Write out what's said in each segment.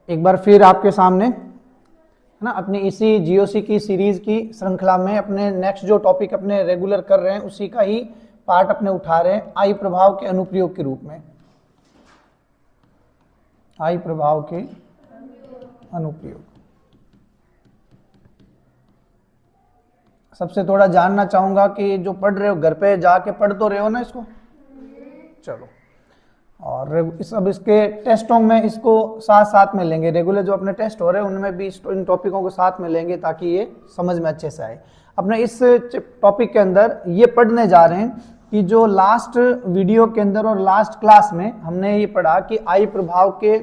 एक बार फिर आपके सामने है ना, अपनी इसी जीओसी की सीरीज की श्रृंखला में अपने नेक्स्ट जो टॉपिक अपने रेगुलर कर रहे हैं उसी का ही पार्ट अपने उठा रहे हैं, आई प्रभाव के अनुप्रयोग के रूप में। आई प्रभाव के अनुप्रयोग। सबसे थोड़ा जानना चाहूंगा कि जो पढ़ रहे हो घर पे जाके पढ़ तो रहे हो ना इसको, चलो। और अब इसके टेस्टों में इसको साथ साथ में लेंगे, रेगुलर जो अपने टेस्ट हो रहे हैं उनमें भी इन टॉपिकों को साथ में लेंगे ताकि ये समझ में अच्छे से आए। अपने इस टॉपिक के अंदर ये पढ़ने जा रहे हैं कि जो लास्ट वीडियो के अंदर और लास्ट क्लास में हमने ये पढ़ा कि आई प्रभाव के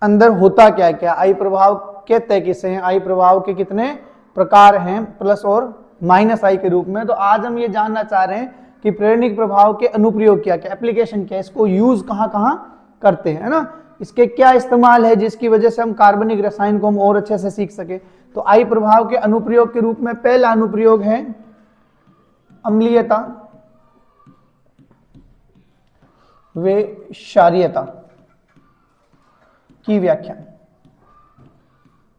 अंदर होता क्या क्या, आई प्रभाव कहते किसे हैं, आई प्रभाव के कितने प्रकार हैं प्लस और माइनस आई के रूप में। तो आज हम ये जानना चाह रहे हैं कि प्रेरणिक प्रभाव के अनुप्रयोग क्या क्या, एप्लीकेशन क्या, इसको यूज कहाँ कहाँ करते हैं, है ना, इसके क्या इस्तेमाल है जिसकी वजह से हम कार्बनिक रसायन को हम और अच्छे से सीख सके। तो आई प्रभाव के अनुप्रयोग के रूप में पहला अनुप्रयोग है अम्लीयता व क्षारीयता की व्याख्या।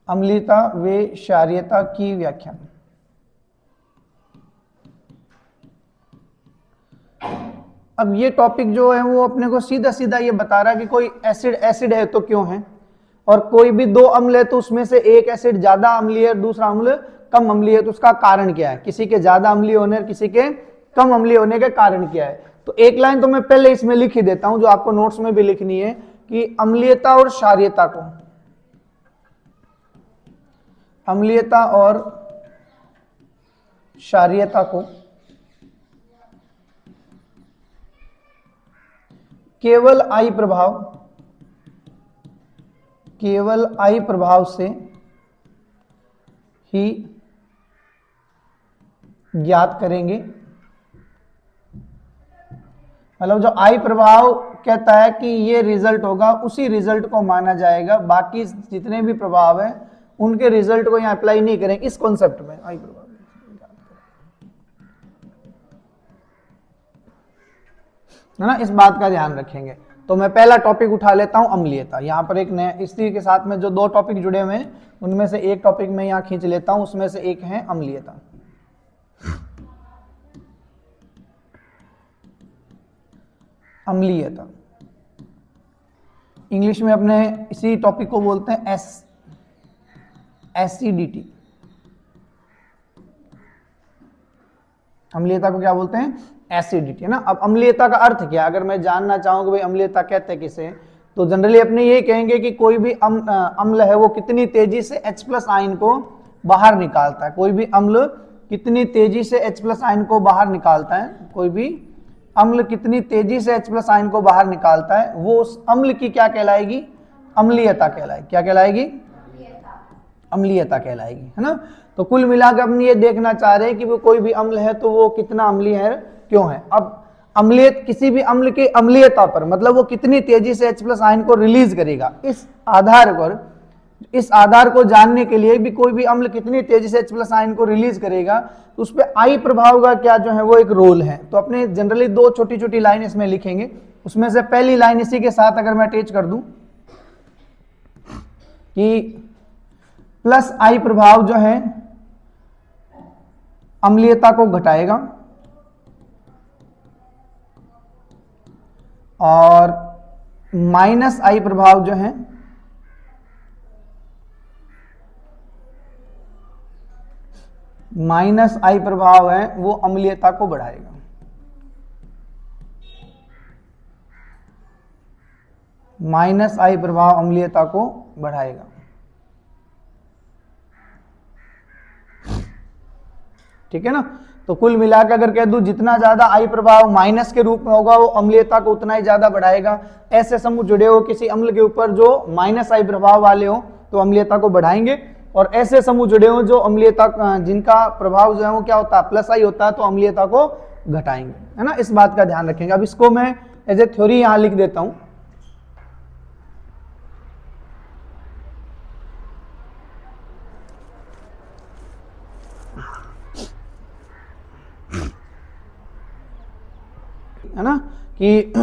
अम्लीयता व क्षारीयता की व्याख्या। अब ये टॉपिक जो है वो अपने को सीधा सीधा ये बता रहा है कि कोई एसिड है तो क्यों है, और कोई भी दो अम्ल है तो उसमें से एक एसिड ज्यादा अम्लीय है दूसरा अम्ल कम अम्लीय है, तो उसका कारण क्या है, किसी के ज्यादा अम्लीय होने और किसी के कम अम्लीय होने का कारण क्या है। तो एक लाइन तो मैं पहले इसमें लिख ही देता हूं जो आपको नोट्स में भी लिखनी है कि अम्लीयता और क्षारीयता को, अम्लीयता और क्षारीयता को केवल आई प्रभाव, केवल आई प्रभाव से ही ज्ञात करेंगे। मतलब जो आई प्रभाव कहता है कि ये रिजल्ट होगा उसी रिजल्ट को माना जाएगा, बाकी जितने भी प्रभाव हैं उनके रिजल्ट को यहां अप्लाई नहीं करेंगे इस कॉन्सेप्ट में। आई प्रभाव है ना, इस बात का ध्यान रखेंगे। तो मैं पहला टॉपिक उठा लेता हूं अम्लीयता। यहां पर एक नया इसी के साथ में जो दो टॉपिक जुड़े हुए हैं उनमें से एक टॉपिक मैं यहां खींच लेता हूं, उसमें से एक है अम्लीयता। अम्लीयता इंग्लिश में अपने इसी टॉपिक को बोलते हैं एसिडिटी। अम्लीयता को क्या बोलते हैं, एसिडिटी, है ना। अब अम्लीयता का अर्थ क्या, अगर मैं जानना चाहूँ कि भाई अम्लीयता कहते हैं किसे, तो जनरली अपने ये कहेंगे कि कोई भी अम्ल है वो कितनी तेजी से H+ आयन को बाहर निकालता है। कोई भी अम्ल कितनी तेजी से H+ आयन को बाहर निकालता है, कोई भी अम्ल कितनी तेजी से H+ आयन को बाहर निकालता है, वो उस अम्ल की क्या कहलाएगी, अम्लीयता कहलाएगी। क्या कहलाएगी, अम्लीयता कहलाएगी, है ना। तो कुल मिलाकर हम ये देखना चाह रहे हैं कि वो कोई भी अम्ल है तो वो कितना अम्लीय है, क्यों है। अब अम्लीयत किसी भी अम्ल की अम्लीयता पर, मतलब वो कितनी तेजी से H+ आयन को रिलीज करेगा, इस आधार पर, इस आधार को जानने के लिए भी कोई भी अम्ल कितनी तेजी से H+ आयन को रिलीज करेगा तो उस पर आई प्रभाव का क्या जो है वो एक रोल है। तो अपने जनरली दो छोटी छोटी लाइन इसमें लिखेंगे, उसमें से पहली लाइन इसी के साथ अगर मैं अटैच कर दूं कि प्लस आई प्रभाव जो है अम्लीयता को घटाएगा और माइनस आई प्रभाव जो है माइनस आई प्रभाव है वो अम्लीयता को बढ़ाएगा। माइनस आई प्रभाव अम्लीयता को बढ़ाएगा। ठीक है ना। तो कुल मिलाकर अगर कह दूं जितना ज्यादा आई प्रभाव माइनस के रूप में होगा वो अम्लीयता को उतना ही ज्यादा बढ़ाएगा। ऐसे समूह जुड़े हो किसी अम्ल के ऊपर जो माइनस आई प्रभाव वाले हो तो अम्लीयता को बढ़ाएंगे, और ऐसे समूह जुड़े हो जो अम्लीयता जिनका प्रभाव जो है वो क्या होता है, प्लस आई होता है, तो अम्लीयता को घटाएंगे, है ना। इस बात का ध्यान रखेंगे। अब इसको मैं एज ए थ्योरी यहां लिख देता हूं। है ना कि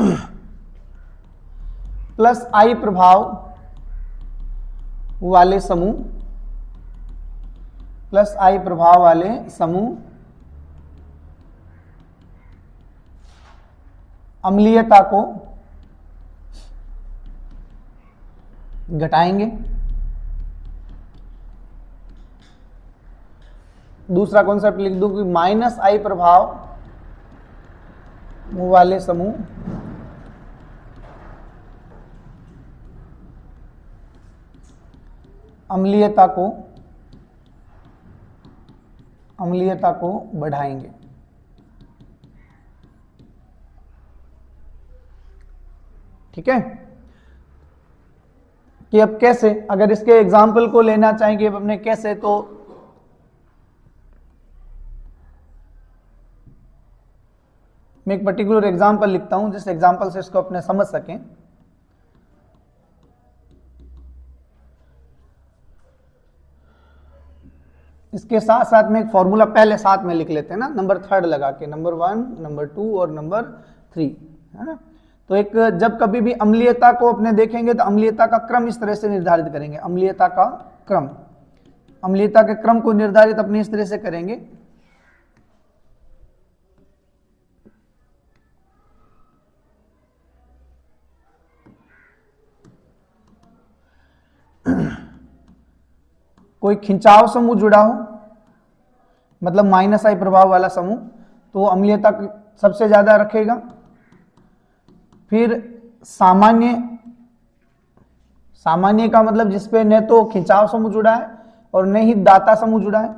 प्लस आई प्रभाव वाले समूह प्लस I प्रभाव वाले समूह अम्लीयता को घटाएंगे। दूसरा कॉन्सेप्ट लिख दूं कि माइनस I प्रभाव वाले समूह अम्लीयता को बढ़ाएंगे। ठीक है, कि अब कैसे, अगर इसके एग्जाम्पल को लेना चाहेंगे अब अपने कैसे, तो मैं एक पर्टिकुलर एग्जाम्पल लिखता हूं जिस एग्जाम्पल से इसको अपने समझ सकें। इसके साथ साथ में एक फॉर्मूला पहले साथ में लिख लेते हैं ना, नंबर 3 लगा के, नंबर 1, नंबर 2 और नंबर 3, है ना। तो एक जब कभी भी अम्लीयता को अपने देखेंगे तो अम्लीयता का क्रम इस तरह से निर्धारित करेंगे। अम्लीयता के क्रम को निर्धारित अपने इस तरह से करेंगे। कोई खिंचाव समूह जुड़ा हो, मतलब माइनस I प्रभाव वाला समूह, तो अम्लीयता सबसे ज्यादा रखेगा। फिर सामान्य का मतलब जिसपे न तो खिंचाव समूह जुड़ा है और न ही दाता समूह जुड़ा है।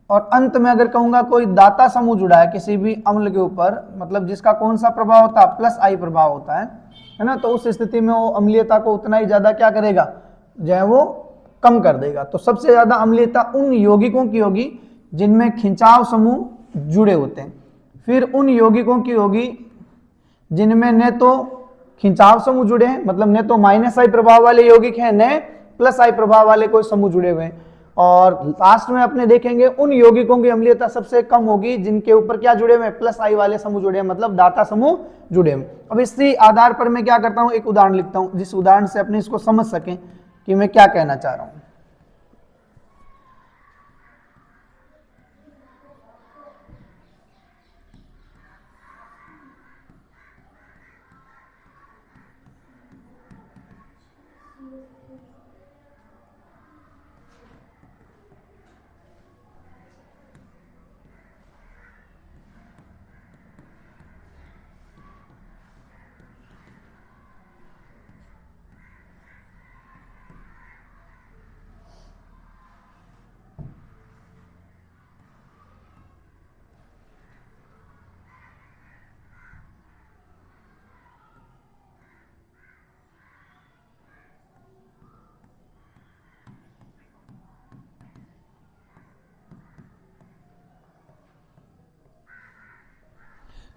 और अंत में अगर कहूंगा कोई दाता समूह जुड़ा है किसी भी अम्ल के ऊपर, मतलब जिसका कौन सा प्रभाव होता है, प्लस I प्रभाव होता है ना, तो उस स्थिति में वो अम्लीयता को उतना ही ज्यादा क्या करेगा, जो है वो कम कर देगा। तो सबसे ज्यादा अम्लीयता उन यौगिकों की होगी जिनमें खिंचाव समूह जुड़े होते हैं। फिर उन यौगिकों की होगी जिनमें न तो खिंचाव समूह जुड़े हैं, मतलब न तो माइनस I प्रभाव वाले यौगिक हैं, न प्लस I प्रभाव वाले कोई समूह जुड़े हुए हैं। और लास्ट में अपने देखेंगे उन यौगिकों की अम्लीयता सबसे कम होगी जिनके ऊपर क्या जुड़े हुए हैं, प्लस I वाले समूह जुड़े हैं, मतलब दाता समूह जुड़े हैं। अब इसी आधार पर मैं क्या करता हूं, एक उदाहरण लिखता हूं जिस उदाहरण से अपने इसको समझ सकें कि मैं क्या कहना चाह रहा हूं।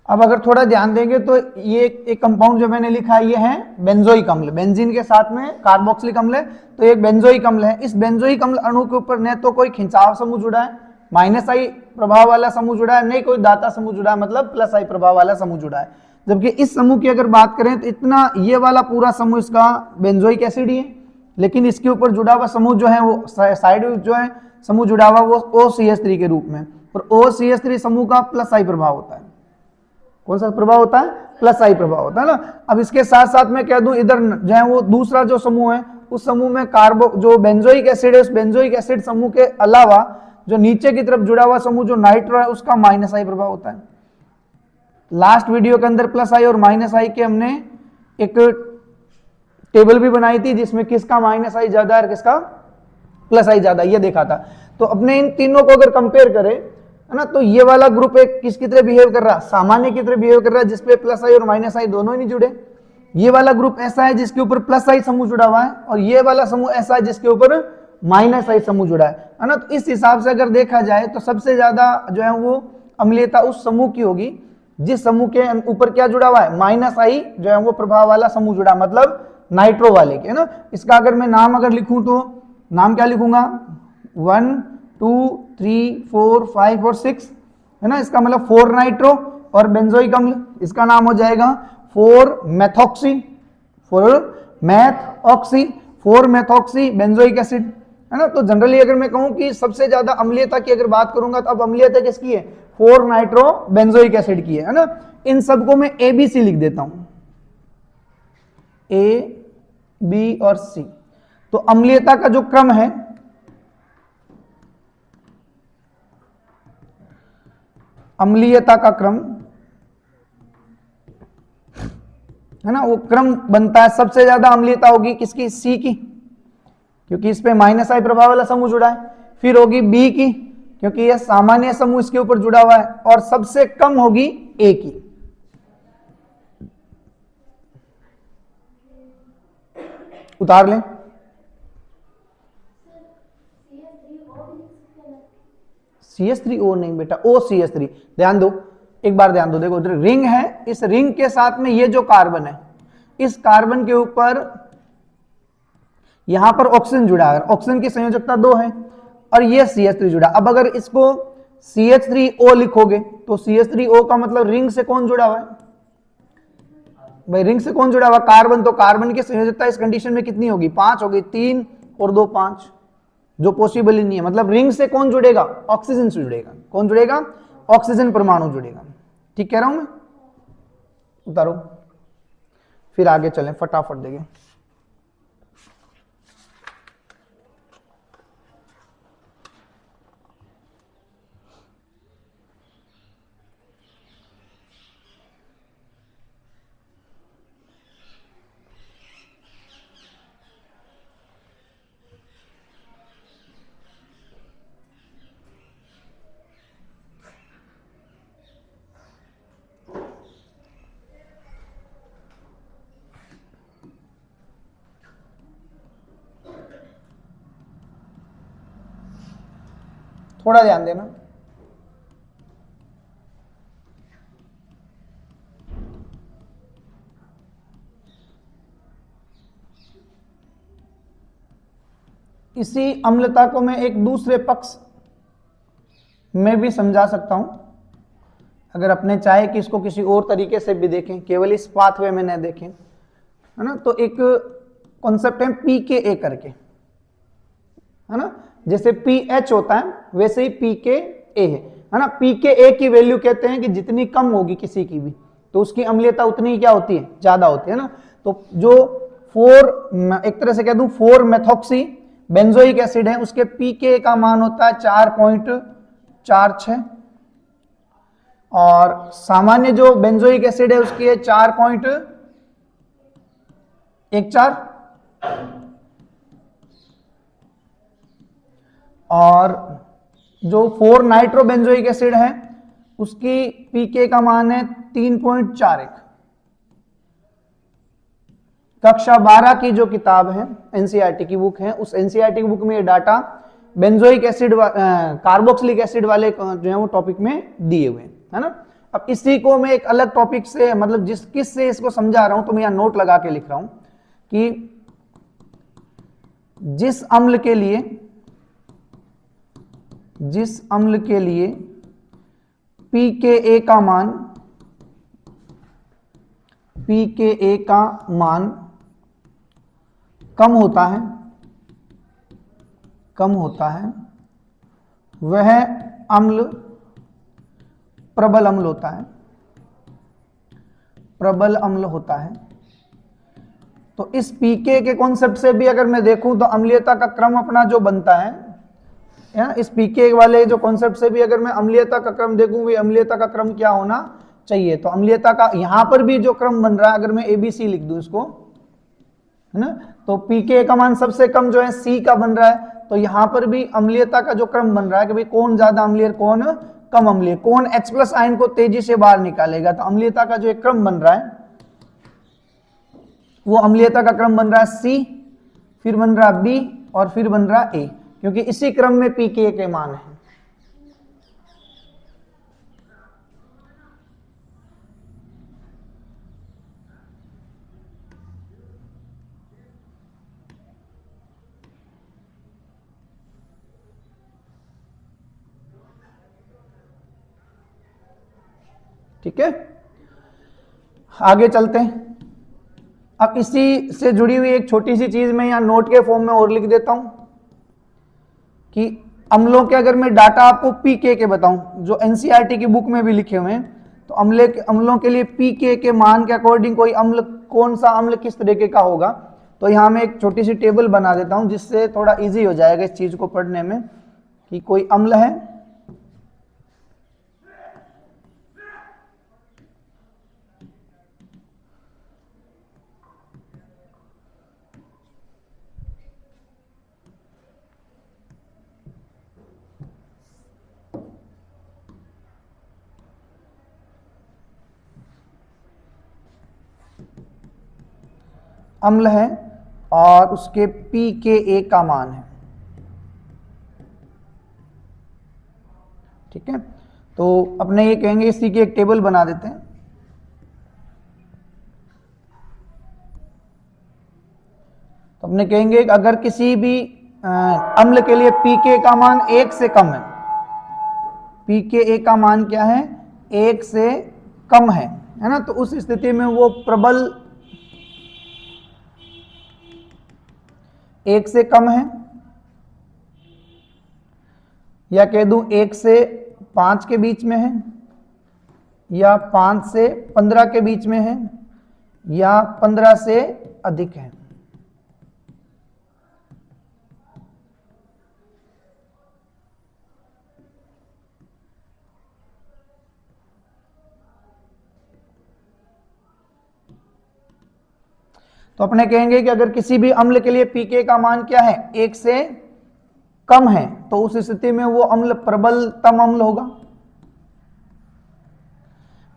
अब अगर थोड़ा ध्यान देंगे तो ये एक कंपाउंड जो मैंने लिखा है ये है बेंजोइक अम्ल, बेंजीन के साथ में कार्बोक्सिलिक अम्ल है, तो एक बेंजोइक अम्ल है। इस बेंजोइक अम्ल अणु के ऊपर न तो कोई खिंचाव समूह जुड़ा है, माइनस I प्रभाव वाला समूह जुड़ा है, नहीं कोई दाता समूह जुड़ा है, मतलब प्लस I प्रभाव वाला समूह जुड़ा है। जबकि इस समूह की अगर बात करें तो इतना ये वाला पूरा समूह इसका बेंजोइक एसिड ही है, लेकिन इसके ऊपर जुड़ा हुआ समूह जो है वो साइड जो है समूह जुड़ा हुआ वो OCH3 के रूप में, और OCH3 समूह का प्लस I प्रभाव होता है। कौन सा प्रभाव होता है, प्लस I प्रभाव होता है ना। अब इसके साथ साथ मैं कह दूं इधर जो है वो दूसरा जो समूह है उस समूह में जो बेंजोइक एसिड है, उस बेंजोइक एसिड समूह के अलावा जो नीचे की तरफ जुड़ा हुआ समूह जो नाइट्रो है उसका माइनस I प्रभाव होता है। लास्ट वीडियो के अंदर प्लस I और माइनस I के हमने एक टेबल भी बनाई थी जिसमें किसका माइनस I ज्यादा है और किसका प्लस I ज्यादा, ये देखा था। तो अपने इन तीनों को अगर कंपेयर करें, है ना, तो ये वाला ग्रुप एक किसकी तरह बिहेव कर रहा है, सामान्य की तरह बिहेव कर रहा है, जिसपे प्लस I और माइनस I दोनों ही नहीं जुड़े। ये वाला ग्रुप ऐसा है जिसके ऊपर प्लस I समूह जुड़ा हुआ है, और ये वाला समूह ऐसा है जिसके ऊपर माइनस I समूह जुड़ा है ना। तो इस हिसाब से अगर देखा जाए तो सबसे ज्यादा जो है वो अम्लीयता उस समूह की होगी जिस समूह के ऊपर क्या जुड़ा हुआ है, माइनस I जो है वो प्रभाव वाला समूह जुड़ा, मतलब नाइट्रो वाले के, है ना। इसका अगर मैं नाम अगर लिखूं तो नाम क्या लिखूंगा, 1 2 3 4 5 और 6, है ना। इसका मतलब 4 नाइट्रो और बेंजोइक अम्ल, इसका नाम हो जाएगा 4 मैथॉक्सी, 4 मैथऑक्सी 4 मेथॉक्सी बेंजोइक एसिड, है ना। तो जनरली अगर मैं कहूं कि सबसे ज्यादा अम्लीयता की अगर बात करूंगा तो अब अम्लीयता किसकी है, 4 नाइट्रो बेंजोइक एसिड की है ना। इन सबको मैं ABC लिख देता हूं, A, B और C। तो अम्लीयता का जो क्रम है, अम्लीयता का क्रम है ना, वो क्रम बनता है, सबसे ज्यादा अम्लीयता होगी किसकी, C की, क्योंकि इस पे -I प्रभाव वाला समूह जुड़ा है। फिर होगी B की, क्योंकि यह सामान्य समूह इसके ऊपर जुड़ा हुआ है। और सबसे कम होगी A की। उतार लें, CH3O नहीं बेटा, OCH3। ध्यान दो, एक बार ध्यान दो, देखो रिंग है, इस रिंग के साथ में ये जो कार्बन है, इस कार्बन के ऊपर यहां पर ऑक्सीजन जुड़ा है, ऑक्सीजन की संयोजकता 2 है, और ये CH3 जुड़ा। अब अगर इसको CH3O लिखोगे तो CH3O का मतलब रिंग से कौन जुड़ा हुआ है भाई, रिंग से कौन जुड़ा हुआ, कार्बन। तो कार्बन की संयोजकता इस कंडीशन में कितनी होगी, 5 होगी, 3 और 2 5, जो पॉसिबल ही नहीं है। मतलब रिंग से कौन जुड़ेगा, ऑक्सीजन से जुड़ेगा। कौन जुड़ेगा, ऑक्सीजन परमाणु जुड़ेगा। ठीक कह रहा हूं मैं, उतारो, फिर आगे चलें, फटाफट देखें। थोड़ा ध्यान देना, इसी अम्लता को मैं एक दूसरे पक्ष में भी समझा सकता हूं, अगर अपने चाहे कि इसको किसी और तरीके से भी देखें, केवल इस पाथवे में न देखें, है ना। तो एक कॉन्सेप्ट है pKa करके, है ना। जैसे pH होता है वैसे ही pKa है ना। pKa की वैल्यू कहते हैं कि जितनी कम होगी किसी की भी तो उसकी अम्लीयता उतनी क्या होती है, ज्यादा होती है ना। तो जो 4, एक तरह से कह दूं 4 मेथॉक्सी बेंजोइक एसिड है, उसके pKa का मान होता है 4.46, और सामान्य जो बेंजोइक एसिड है उसकी है 4.14, और जो 4 नाइट्रो बेंजोइक एसिड है उसकी पीके का मान है 3.41। कक्षा 12 की जो किताब है, एनसीईआरटी की बुक है, उस एनसीईआरटी की बुक में ये data benzoic acid carboxylic acid वाले जो है वो टॉपिक में दिए हुए हैं, है ना। अब इसी को मैं एक अलग टॉपिक से, मतलब किस से इसको समझा रहा हूं, तो मैं यहां नोट लगा के लिख रहा हूं कि जिस अम्ल के लिए pKa का मान कम होता है वह अम्ल प्रबल अम्ल होता है। तो इस pK के कॉन्सेप्ट से भी अगर मैं देखूं तो अम्लीयता का क्रम अपना जो बनता है ना, इस pK वाले जो कॉन्सेप्ट से भी अगर मैं अम्लीयता का क्रम देखूं, भी अम्लीयता का क्रम क्या होना चाहिए। तो अम्लीयता का यहां पर भी जो क्रम बन रहा है, अगर मैं ABC लिख दूं इसको, है ना, तो pK का मान सबसे कम जो है C का बन रहा है। तो यहां पर भी अम्लीयता का जो क्रम बन रहा है कि भाई कौन ज्यादा अम्लीय कौन कम अम्लीय, कौन H+ आयन को तेजी से बाहर निकालेगा। तो अम्लीयता का जो एक क्रम बन रहा है वो अम्लीयता का क्रम बन रहा है C, फिर बन रहा B और फिर बन रहा A, क्योंकि इसी क्रम में pKa के मान है। ठीक है, आगे चलते हैं। अब इसी से जुड़ी हुई एक छोटी सी चीज मैं यहाँ नोट के फॉर्म में और लिख देता हूं कि अम्लों के अगर मैं डाटा आपको पीके के बताऊं जो एनसीईआरटी की बुक में भी लिखे हुए हैं, तो अम्लों के लिए पीके के मान के अकॉर्डिंग कोई अम्ल, कौन सा अम्ल किस तरीके का होगा, तो यहाँ मैं एक छोटी सी टेबल बना देता हूं जिससे थोड़ा इजी हो जाएगा इस चीज को पढ़ने में कि कोई अम्ल है, अम्ल है और उसके pKa का मान है। ठीक है, तो अपने ये कहेंगे इसी की एक टेबल बना देते हैं। तो अपने कहेंगे कि अगर किसी भी अम्ल के लिए pK का मान 1 से कम है, pKa का मान क्या है, 1 से कम है ना, तो उस स्थिति में वो प्रबल 1 से कम है, या कह दूं 1 से 5 के बीच में है, या 5 से 15 के बीच में है, या 15 से अधिक है। तो अपने कहेंगे कि अगर किसी भी अम्ल के लिए पीके का मान क्या है, 1 से कम है, तो उस स्थिति में वो अम्ल प्रबलतम अम्ल होगा।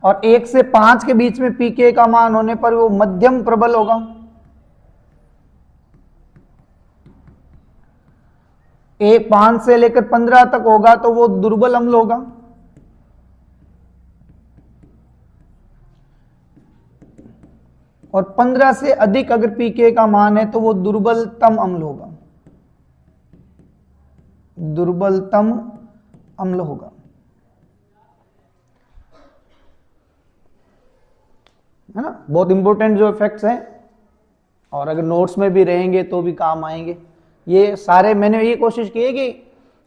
और 1 से 5 के बीच में पीके का मान होने पर वो मध्यम प्रबल होगा। 5 से लेकर 15 तक होगा तो वो दुर्बल अम्ल होगा। और 15 से अधिक अगर पीके का मान है तो वो दुर्बलतम अम्ल होगा, दुर्बलतम अम्ल होगा। है ना, बहुत इंपॉर्टेंट जो इफेक्ट्स हैं, और अगर नोट्स में भी रहेंगे तो भी काम आएंगे। ये सारे मैंने ये कोशिश की है कि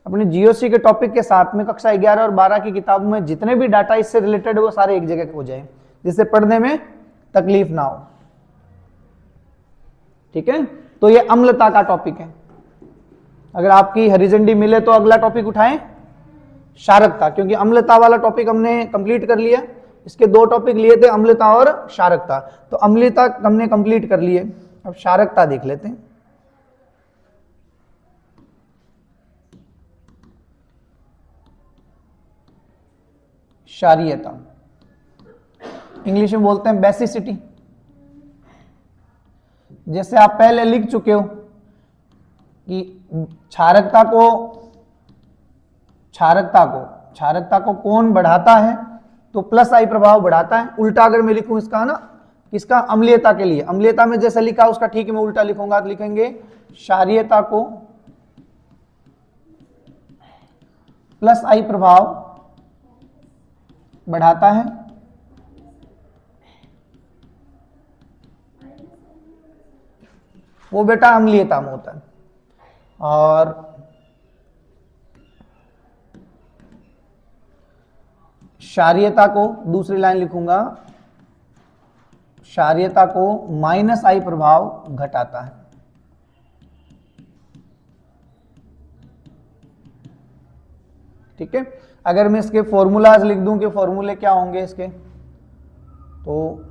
अपने जीओसी के टॉपिक के साथ में कक्षा 11 और 12 की किताबों में जितने भी डाटा इससे रिलेटेड है वो सारे एक जगह हो जाए, जिससे पढ़ने में तकलीफ ना हो। ठीक है, तो ये अम्लता का टॉपिक है। अगर आपकी हरी झंडी मिले तो अगला टॉपिक उठाएं, क्षारकता, क्योंकि अम्लता वाला टॉपिक हमने कंप्लीट कर लिया। इसके 2 टॉपिक लिए थे, अम्लता और क्षारकता, तो अम्लता हमने कंप्लीट कर लिए। अब क्षारकता देख लेते हैं। क्षारीयता, इंग्लिश में बोलते हैं बेसिसिटी। जैसे आप पहले लिख चुके हो कि क्षारकता को कौन बढ़ाता है, तो प्लस आई प्रभाव बढ़ाता है। उल्टा अगर मैं लिखूं इसका ना, किसका, अम्लीयता के लिए, अम्लीयता में जैसा लिखा उसका ठीक है मैं उल्टा लिखूंगा, तो लिखेंगे क्षारीयता को प्लस आई प्रभाव बढ़ाता है, वो बेटा अम्लीयता में होता है। और क्षारीयता को दूसरी लाइन लिखूंगा, क्षारीयता को माइनस आई प्रभाव घटाता है। ठीक है, अगर मैं इसके फॉर्मूलाज लिख दूं कि फॉर्मूले क्या होंगे इसके, तो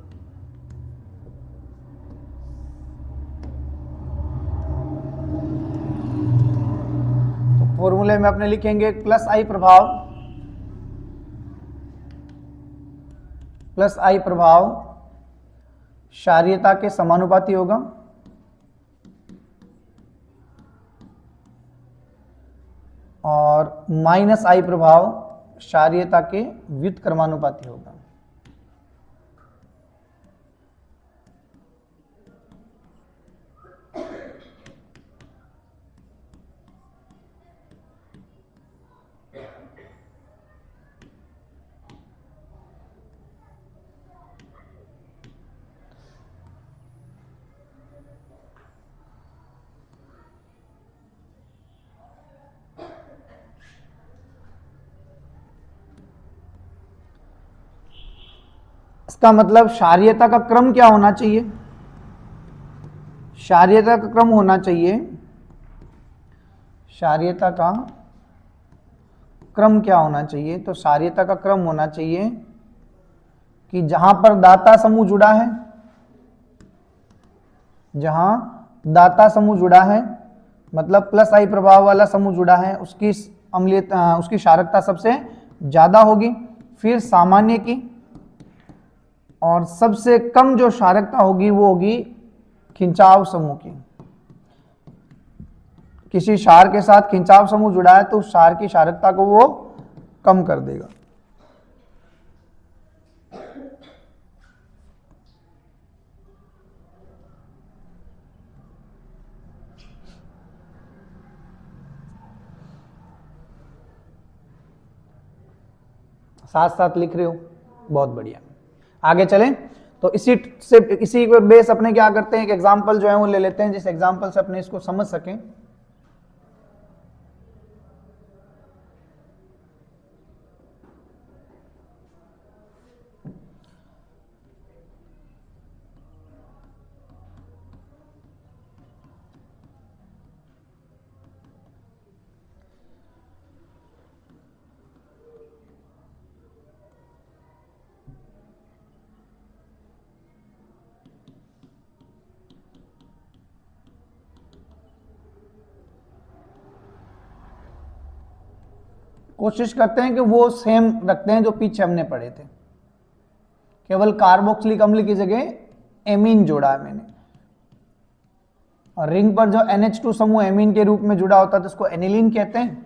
फॉर्मूले में अपने लिखेंगे प्लस आई प्रभाव क्षारीयता के समानुपाती होगा, और माइनस आई प्रभाव क्षारीयता के व्युत्क्रमानुपाती होगा। इसका मतलब क्षारीयता का क्रम क्या होना चाहिए? क्षारीयता का क्रम होना चाहिए, क्षारीयता का क्रम क्या होना चाहिए? तो क्षारीयता का क्रम होना चाहिए कि जहां पर दाता समूह जुड़ा है, जहां दाता समूह जुड़ा है मतलब प्लस आई प्रभाव वाला समूह जुड़ा है, उसकी अम्लीयता, उसकी क्षारकता सबसे ज्यादा होगी। फिर सामान्य की, और सबसे कम जो क्षारकता होगी वो होगी खिंचाव समूह की। किसी क्षार के साथ खिंचाव समूह जुड़ा है तो उस क्षार की क्षारकता को वो कम कर देगा। साथ साथ लिख रहे हो, बहुत बढ़िया। आगे चलें तो इसी बेस अपने क्या करते हैं, एक एग्जांपल जो है वो ले लेते हैं, जिस एग्जांपल से अपने इसको समझ सकें। कोशिश करते हैं कि वो सेम रखते हैं जो पीछे हमने पढ़े थे, केवल कार्बोक्सिलिक अम्ल की जगह एमीन जोड़ा है मैंने। और रिंग पर जो NH2 समूह एमीन के रूप में जुड़ा होता है तो उसको एनिलीन कहते हैं।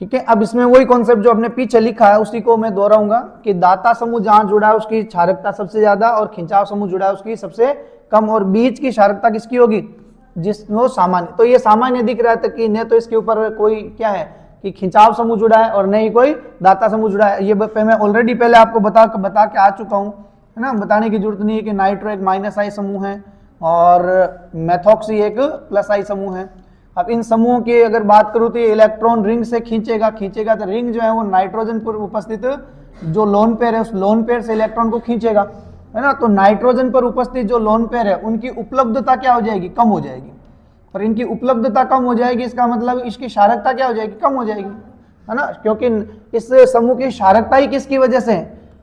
ठीक है, अब इसमें वही कॉन्सेप्ट जो आपने पीछे लिखा है उसी को मैं दोहराऊंगा कि दाता समूह जहां जुड़ा है उसकी क्षारकता सबसे ज्यादा और खिंचाव समूह जुड़ा है उसकी सबसे कम, और बीच की क्षारकता किसकी होगी? जिसमें सामान्य। तो ये सामान्य दिख रहा था कि न तो इसके ऊपर कोई क्या है कि खिंचाव समूह जुड़ा है और न ही कोई दाता समूह जुड़ा है। ये मैं ऑलरेडी पहले आपको बता के आ चुका हूं, है ना, बताने की जरूरत नहीं है कि नाइट्रो एक -I समूह है और मेथॉक्सी एक +I समूह है। अब इन समूहों की अगर बात करूं तो ये इलेक्ट्रॉन रिंग से खींचेगा तो रिंग जो है वो नाइट्रोजन पर उपस्थित जो लोन पेयर है उस लोन पेयर से इलेक्ट्रॉन को खींचेगा, है ना। तो नाइट्रोजन पर उपस्थित जो लोन पेयर है उनकी उपलब्धता क्या हो जाएगी? कम हो जाएगी। और इनकी उपलब्धता कम हो जाएगी, इसका मतलब इसकी क्षारकता क्या हो जाएगी? कम हो जाएगी, है ना, क्योंकि इस समूह की क्षारकता ही किसकी वजह से?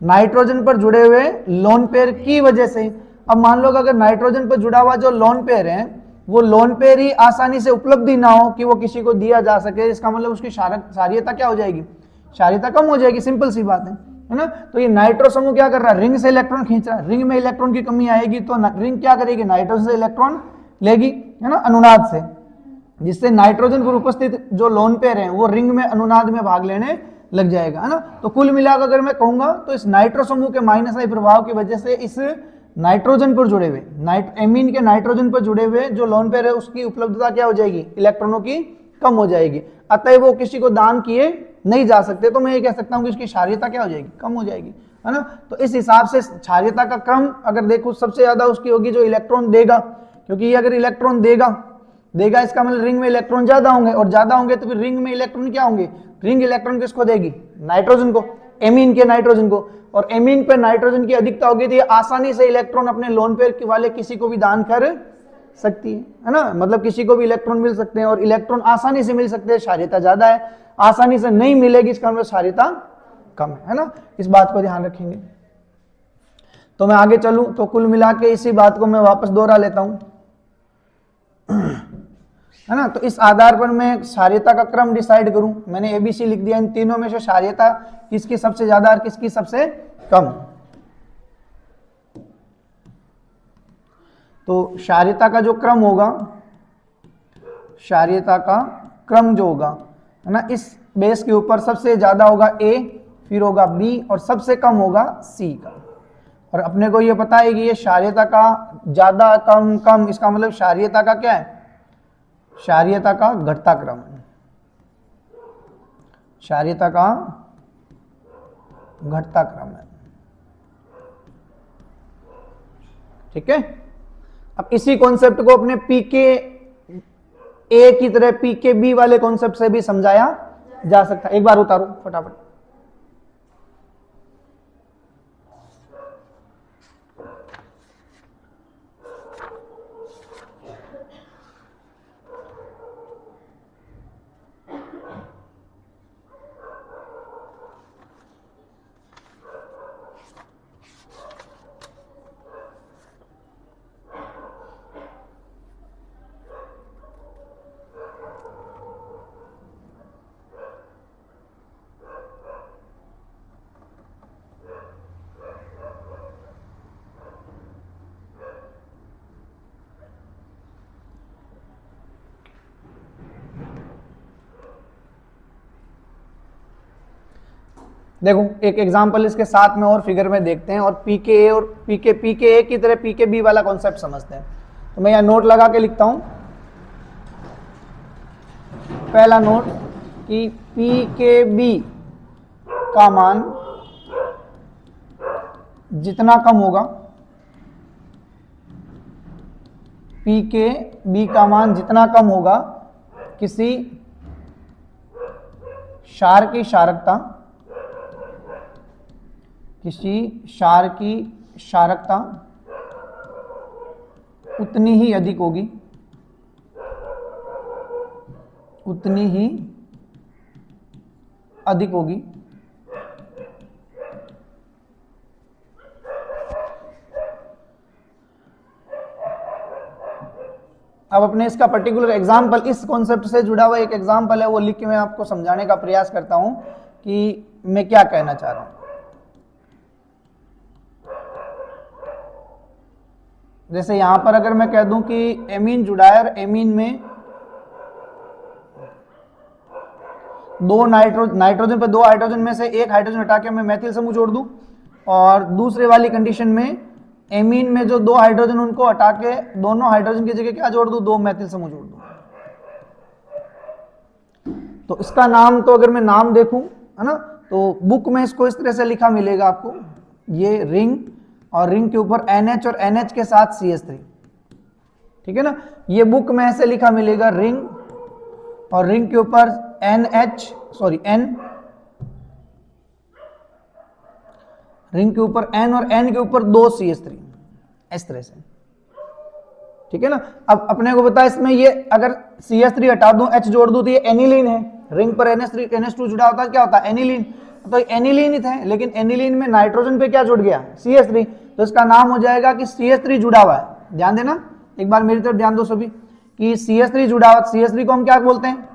नाइट्रोजन पर जुड़े हुए लोन पेयर की वजह से। अब मान लो अगर नाइट्रोजन पर जुड़ा हुआ जो लोन पेयर है वो लोन पेयर ही आसानी से उपलब्धि ना हो कि वो किसी को दिया जा सके, इसका मतलब उसकी क्षारीयता क्या हो जाएगी? क्षारीयता कम हो जाएगी, सिंपल सी बात है ना। तो ये नाइट्रो समूह क्या कर रहा है? रिंग से इलेक्ट्रॉन खींच रहा है। रिंग में इलेक्ट्रॉन की कमी आएगी तो रिंग क्या करेगी? नाइट्रोजन से इलेक्ट्रॉन लेगी, है ना, अनुनाद से, जिससे नाइट्रोजन पर उपस्थित जो लोन पेयर है वो रिंग में अनुनाद में भाग लेने लग जाएगा, है ना। तो कुल मिलाकर अगर मैं कहूंगा तो इस नाइट्रो समूह के -I प्रभाव की वजह से इस नाइट्रोजन पर जुड़े हुए एमीन के नाइट्रोजन पर जुड़े हुए जो लोन पेयर है उसकी उपलब्धता क्या हो जाएगी? इलेक्ट्रॉनों की कम हो जाएगी, अतः वो किसी को दान किए नहीं जा सकते। तो मैं ये कह सकता हूं कि इसकी क्षारीयता क्या हो जाएगी? कम हो जाएगी, है ना। तो इस हिसाब से क्षारीयता का क्रम अगर देखो सबसे ज्यादा उसकी होगी जो इलेक्ट्रॉन देगा, क्योंकि ये अगर इलेक्ट्रॉन देगा इसका मतलब रिंग में इलेक्ट्रॉन ज्यादा होंगे, और ज्यादा होंगे तो फिर रिंग में इलेक्ट्रॉन क्या होंगे? रिंग इलेक्ट्रॉन किसको देगी? नाइट्रोजन को, एमीन के नाइट्रोजन को। और एमीन पे नाइट्रोजन की अधिकता होगी तो ये आसानी से इलेक्ट्रॉन अपने लोन पेयर वाले किसी को भी दान कर सकती है ना, मतलब किसी को भी इलेक्ट्रॉन मिल सकते हैं, और इलेक्ट्रॉन आसानी से मिल सकते हैं, क्षारीयता ज्यादा है। आसानी से नहीं मिलेगी इसका मतलब क्षारीयता कम है ना, इस बात को ध्यान रखेंगे। तो मैं आगे चलूं तो कुल मिला के इसी बात को मैं वापस दोहरा लेता हूं, है ना। तो इस आधार पर मैं क्षारीयता का क्रम डिसाइड करूं, मैंने ABC लिख दिया, इन तीनों में से क्षारीयता किसकी सबसे ज्यादा और किसकी सबसे कम। तो क्षारीयता का जो क्रम होगा, क्षारीयता का क्रम जो होगा, है ना, इस बेस के ऊपर सबसे ज्यादा होगा A, फिर होगा B और सबसे कम होगा C का। और अपने को ये पता है कि ये क्षारीयता का ज्यादा कम कम, इसका मतलब क्षारीयता का क्या है? क्षारीयता का घटता क्रम है, क्षारीयता का घटता क्रम है, ठीक है। अब इसी कॉन्सेप्ट को अपने pKa की तरह pKb वाले कॉन्सेप्ट से भी समझाया जा सकता है। एक बार उतारो फटाफट। देखो एक एग्जांपल इसके साथ में और फिगर में देखते हैं और पीके और पीके ए की तरह पीके बी वाला कॉन्सेप्ट समझते हैं। तो मैं यहाँ नोट लगा के लिखता हूं, पहला नोट कि पीके बी का मान जितना कम होगा, पीके बी का मान जितना कम होगा, किसी क्षार की क्षारकता, किसी क्षार की क्षारकता उतनी ही अधिक होगी, उतनी ही अधिक होगी अब अपने इसका पर्टिकुलर एग्जाम्पल, इस कॉन्सेप्ट से जुड़ा हुआ एक एग्जाम्पल है, वो लिख के मैं आपको समझाने का प्रयास करता हूं कि मैं क्या कहना चाह रहा हूं। जैसे यहां पर अगर मैं कह दूं कि एमीन जुड़ा है और एमीन में दो नाइट्रोजन पे दो हाइड्रोजन में से एक हाइड्रोजन हटा के मैं मेथिल समूह जोड़ दूं, और दूसरे वाली कंडीशन में एमीन में जो दो हाइड्रोजन उनको हटा के दोनों हाइड्रोजन की जगह क्या जोड़ दूं, दो मेथिल समूह जोड़ दूं। तो इसका नाम, तो अगर मैं नाम देखूं, है ना, तो बुक में इसको इस तरह से लिखा मिलेगा आपको, ये रिंग, और रिंग के ऊपर NH और NH के साथ CH3, ठीक है ना। ये बुक में ऐसे लिखा मिलेगा रिंग, और रिंग के ऊपर N, रिंग के ऊपर N और N के ऊपर दो CH3, इस तरह से, ठीक है ना। अब अपने को पता है इसमें ये अगर CH3 हटा दूं, H जोड़ दूं, तो ये एनिलीन है। रिंग पर NH2 जुड़ा होता है, क्या होता है, एनिलीन। तो एनिलीन ही थे, लेकिन एनिलीन में नाइट्रोजन पे क्या जुड़ गया, CH3, तो इसका नाम हो जाएगा कि CH3 जुड़ा हुआ है। ध्यान देना, एक बार मेरी तरफ ध्यान दो सभी, कि CH3 जुड़ा हुआ, CH3 को हम क्या बोलते हैं,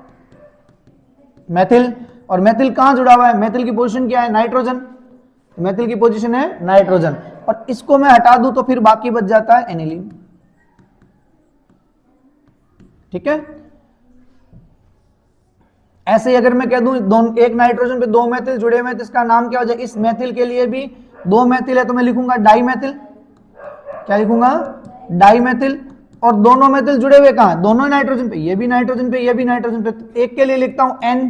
मेथिल। और मेथिल कहां जुड़ा हुआ है, मेथिल की पोजीशन क्या है, नाइट्रोजन, मेथिल की पोजीशन है नाइट्रोजन, और इसको मैं हटा दूं तो फिर बाकी बच जाता है एनिलीन, ठीक है। ऐसे ही अगर मैं कह दूं एक नाइट्रोजन पे दो मेथिल जुड़े हुए हैं, तो इसका नाम क्या हो जाए, इस मेथिल के लिए भी दो मेथिल है तो मैं लिखूंगा डाइमेथिल, क्या लिखूंगा, डाइमेथिल। और दोनों मेथिल जुड़े हुए कहां, दोनों नाइट्रोजन पे, ये भी नाइट्रोजन पे, ये भी नाइट्रोजन पे, तो एक के लिए लिखता हूं N,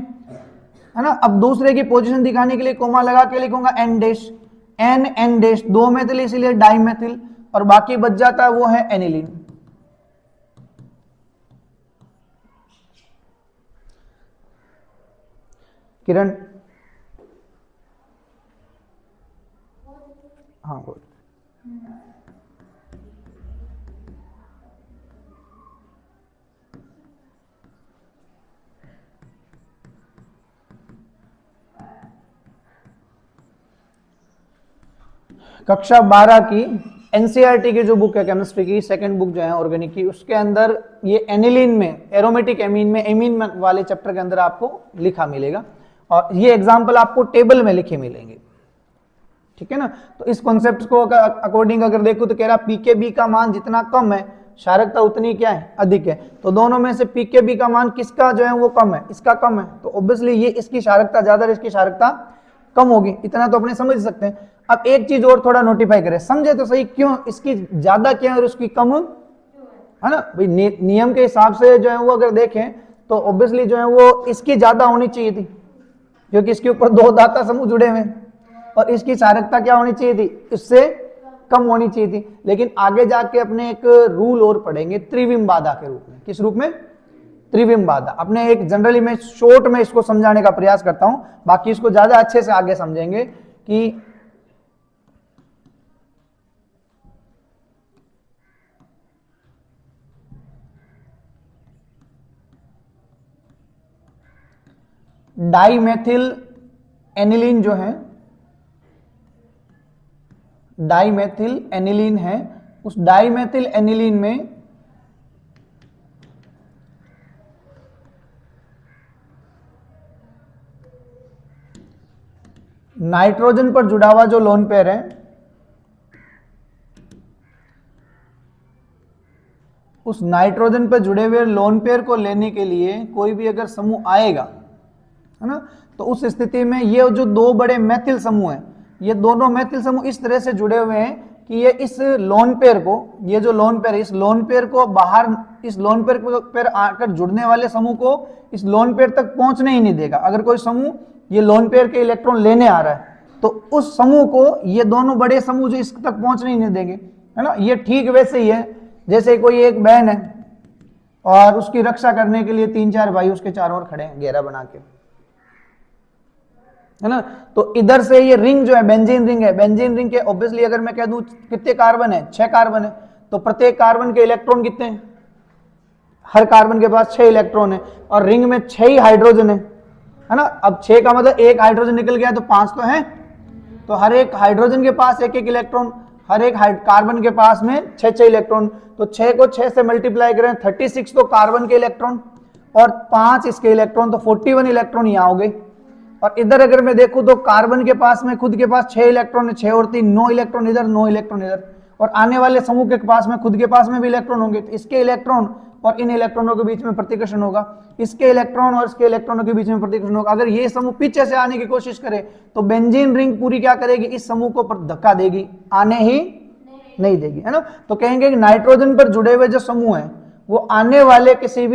है ना। अब दूसरे की पोजीशन दिखाने के लिए कोमा लगा के लिखूंगा N डैश, N डैश, दो मेथिल इसीलिए डाइमेथिल, और बाकी बच जाता है वो है एनिलीन। किरण, हाँ बोल। कक्षा 12 की एनसीईआरटी की जो बुक है केमिस्ट्री की, सेकंड बुक जो है ऑर्गेनिक की, उसके अंदर ये एनिलीन में, एरोमेटिक एमीन में, एमीन वाले चैप्टर के अंदर आपको लिखा मिलेगा, और ये एग्जाम्पल आपको टेबल में लिखे मिलेंगे, ठीक है ना। तो इस कॉन्सेप्ट को अकॉर्डिंग अगर देखो तो कह रहा पीकेबी का मान जितना कम है, क्षारकता उतनी क्या है, अधिक है। तो दोनों में से पीकेबी का मान किसका जो है वो कम है, इसका कम है, तो ऑब्वियसली ये इसकी क्षारकता ज्यादा है, इसकी क्षारकता कम होगी। इतना तो अपने समझ सकते हैं। अब एक चीज और थोड़ा नोटिफाई करें, समझे तो सही, क्यों इसकी ज्यादा क्या है और उसकी कम है ना भाई। नियम के हिसाब से जो है वो अगर देखें तो ऑब्वियसली जो है वो इसकी ज्यादा होनी चाहिए थी, क्योंकि इसके ऊपर दो दाता समूह जुड़े हुए, और इसकी क्षारकता क्या होनी चाहिए थी, इससे कम होनी चाहिए थी। लेकिन आगे जाके अपने एक रूल और पढ़ेंगे त्रिविम बाधा के रूप में। किस रूप में, त्रिविम बाधा। अपने एक जनरली मैं शॉर्ट में इसको समझाने का प्रयास करता हूं, बाकी इसको ज्यादा अच्छे से आगे समझेंगे कि डाइमेथिल एनिलीन जो है, डाइमेथिल एनिलीन है, उस डाइमेथिल एनिलीन में नाइट्रोजन पर जुड़ा हुआ जो लोन पेयर है, उस नाइट्रोजन पर जुड़े हुए लोन पेयर को लेने के लिए कोई भी अगर समूह आएगा, है ना, तो उस स्थिति में ये जो दो बड़े मैथिल समूह हैं, ये दोनों मैथिल समूह इस तरह से जुड़े हुए हैं कि ये इस लोन पेयर को, ये जो लोन पेयर है, इस लोन पेयर को बाहर, इस लोन पेयर आकर जुड़ने वाले समूह को इस लोन पेयर तक पहुंचने ही नहीं देगा। अगर कोई समूह ये लोन पेयर के इलेक्ट्रॉन लेने आ रहा है तो उस समूह को ये दोनों बड़े समूह जो इस तक पहुंचने ही नहीं देंगे, है ना। ये ठीक वैसे ही है जैसे कोई एक बहन है और उसकी रक्षा करने के लिए 3-4 भाई उसके चारों ओर खड़े हैं घेरा बना के, है ना। तो इधर से ये रिंग जो है बेंजीन रिंग है, बेंजीन रिंग के ऑब्वियसली अगर मैं कह दूं कितने कार्बन है, 6 कार्बन है, तो प्रत्येक कार्बन के इलेक्ट्रॉन कितने हैं, हर कार्बन के पास 6 इलेक्ट्रॉन है और रिंग में 6 ही हाइड्रोजन है ना। अब 6 का मतलब एक हाइड्रोजन निकल गया तो 5 तो है, तो हर एक हाइड्रोजन के पास एक एक इलेक्ट्रॉन, हर एक कार्बन के पास में 6 इलेक्ट्रॉन, तो 6 को 6 से मल्टीप्लाई करें 36 तो कार्बन के इलेक्ट्रॉन और 5 इसके इलेक्ट्रॉन, तो 41 इलेक्ट्रॉन यहाँ हो गए। और इधर अगर मैं देखूं तो कार्बन के पास में खुद के पास 6 इलेक्ट्रॉन है, 6 और 3 9 इलेक्ट्रॉन इधर, 9 इलेक्ट्रॉन इधर, और आने वाले समूह के पास में खुद के पास में भी इलेक्ट्रॉन होंगे, तो इसके इलेक्ट्रॉन और इन इलेक्ट्रॉनों के बीच में प्रतिकर्षण होगा, इसके इलेक्ट्रॉन और इसके इलेक्ट्रॉनों के बीच में प्रतिकर्षण होगा। अगर ये समूह पीछे से आने की कोशिश करे तो बेंजीन रिंग पूरी क्या करेगी, इस समूह को धक्का देगी, आने ही नहीं देगी, है ना। तो कहेंगे कि नाइट्रोजन पर जुड़े हुए जो समूह है वो आने वाले किसी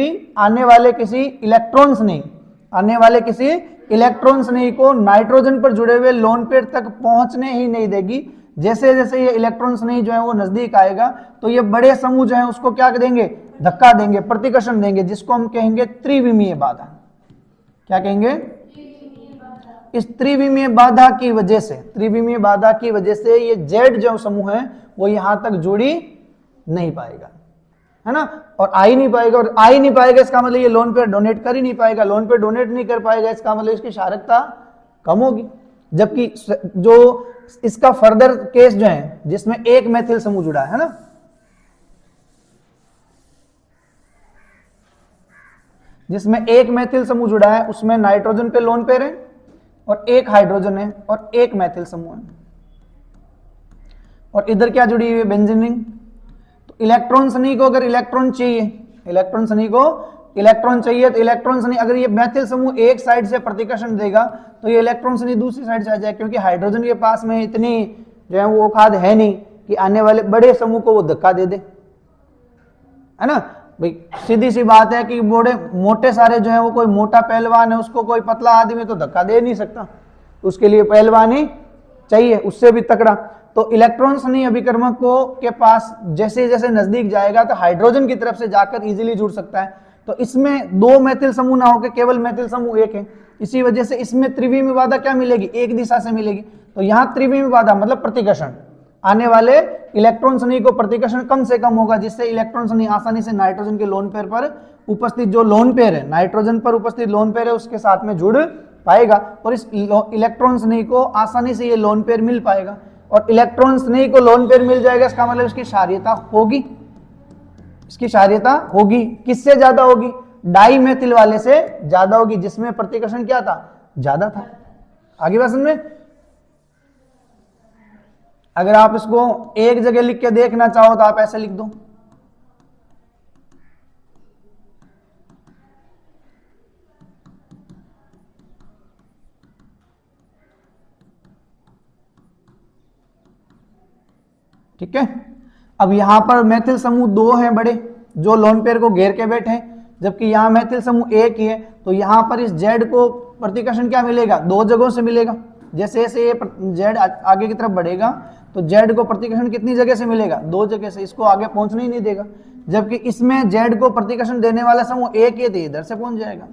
इलेक्ट्रॉन्स नहीं को नाइट्रोजन पर जुड़े हुए लोन पेयर तक पहुंचने ही नहीं देगी। जैसे जैसे ये इलेक्ट्रॉन्स नहीं जो है वो नजदीक आएगा तो ये बड़े समूह जो है उसको क्या देंगे, धक्का देंगे, प्रतिकर्षण देंगे, जिसको हम कहेंगे त्रिविमीय बाधा। क्या कहेंगे, इस त्रिविमीय बाधा की वजह से ये जेड जो समूह है वो यहां तक जुड़ी नहीं पाएगा, है ना, और आ ही नहीं पाएगा, इसका मतलब ये लोन पेयर डोनेट कर ही नहीं पाएगा, लोन पेयर डोनेट नहीं कर पाएगा, इसका मतलब इसकी क्षारकता कम होगी। जबकि जो इसका फर्दर केस जो है जिसमें एक मैथिल समूह जुड़ा है ना, जिसमें एक मैथिल समूह जुड़ा है उसमें नाइट्रोजन पे लोन पेयर है और एक हाइड्रोजन है और एक मैथिल समूह है, और इधर क्या जुड़ी हुई है, बेंजीन रिंग। तो इलेक्ट्रॉन शनि को अगर इलेक्ट्रॉन चाहिए तो इलेक्ट्रॉन शनि अगर ये मैथिल समूह एक साइड से प्रतिकर्षण देगा तो ये इलेक्ट्रॉन शनि दूसरी साइड से आ जाए, क्योंकि हाइड्रोजन के पास में इतनी जो है वो खाद है नहीं कि आने वाले बड़े समूह को वो धक्का दे दे, है ना भाई। सीधी सी बात है कि बड़े मोटे सारे जो है वो, कोई मोटा पहलवान है उसको कोई पतला आदमी तो धक्का दे नहीं सकता, उसके लिए पहलवान ही चाहिए, उससे भी तकड़ा। तो इलेक्ट्रॉन शनि अभिकर्मक को के पास जैसे जैसे नजदीक जाएगा तो हाइड्रोजन की तरफ से जाकर इजीली जुड़ सकता है। तो इसमें दो मैथिल समूह ना होकर केवल मैथिल समूह एक है, इसी वजह से इसमें त्रिविमीय बाधा क्या मिलेगी, एक दिशा से मिलेगी। तो यहाँ त्रिविमीय बाधा मतलब प्रतिकर्षण, आने वाले इलेक्ट्रॉन शनि को प्रतिकर्षण कम से कम होगा, जिससे इलेक्ट्रॉन शनि आसानी से नाइट्रोजन के लोन पेयर पर उपस्थित जो लोन पेयर है, नाइट्रोजन पर उपस्थित लोन पेयर है उसके साथ में जुड़ पाएगा और इस इलेक्ट्रॉन शनि को आसानी से ये लोन पेयर मिल पाएगा। और इलेक्ट्रॉन शनि को लोन पेयर मिल जाएगा, इसका मतलब इसकी क्षारीयता होगी, किससे ज्यादा होगी, डाइमेथिल वाले से ज्यादा होगी, जिसमें प्रतिकर्षण क्या था, ज्यादा था। आगे बात समझ में। अगर आप इसको एक जगह लिख के देखना चाहो तो आप ऐसे लिख दो, ठीक है। अब यहां पर मैथिल समूह 2 हैं बड़े जो लोन पेयर को घेर के बैठे हैं, जबकि यहां मैथिल समूह 1 ही है। तो यहां पर इस जेड को प्रतिकर्षण क्या मिलेगा, 2 जगहों से मिलेगा। जैसे जैसे ये जेड आगे की तरफ बढ़ेगा तो Z को प्रतिकर्षण कितनी जगह से मिलेगा, 2 जगह से, इसको आगे पहुंचने ही नहीं देगा। जबकि इसमें Z को प्रतिकर्षण देने वाला समूह एक ही थे, इधर से पहुंच जाएगा,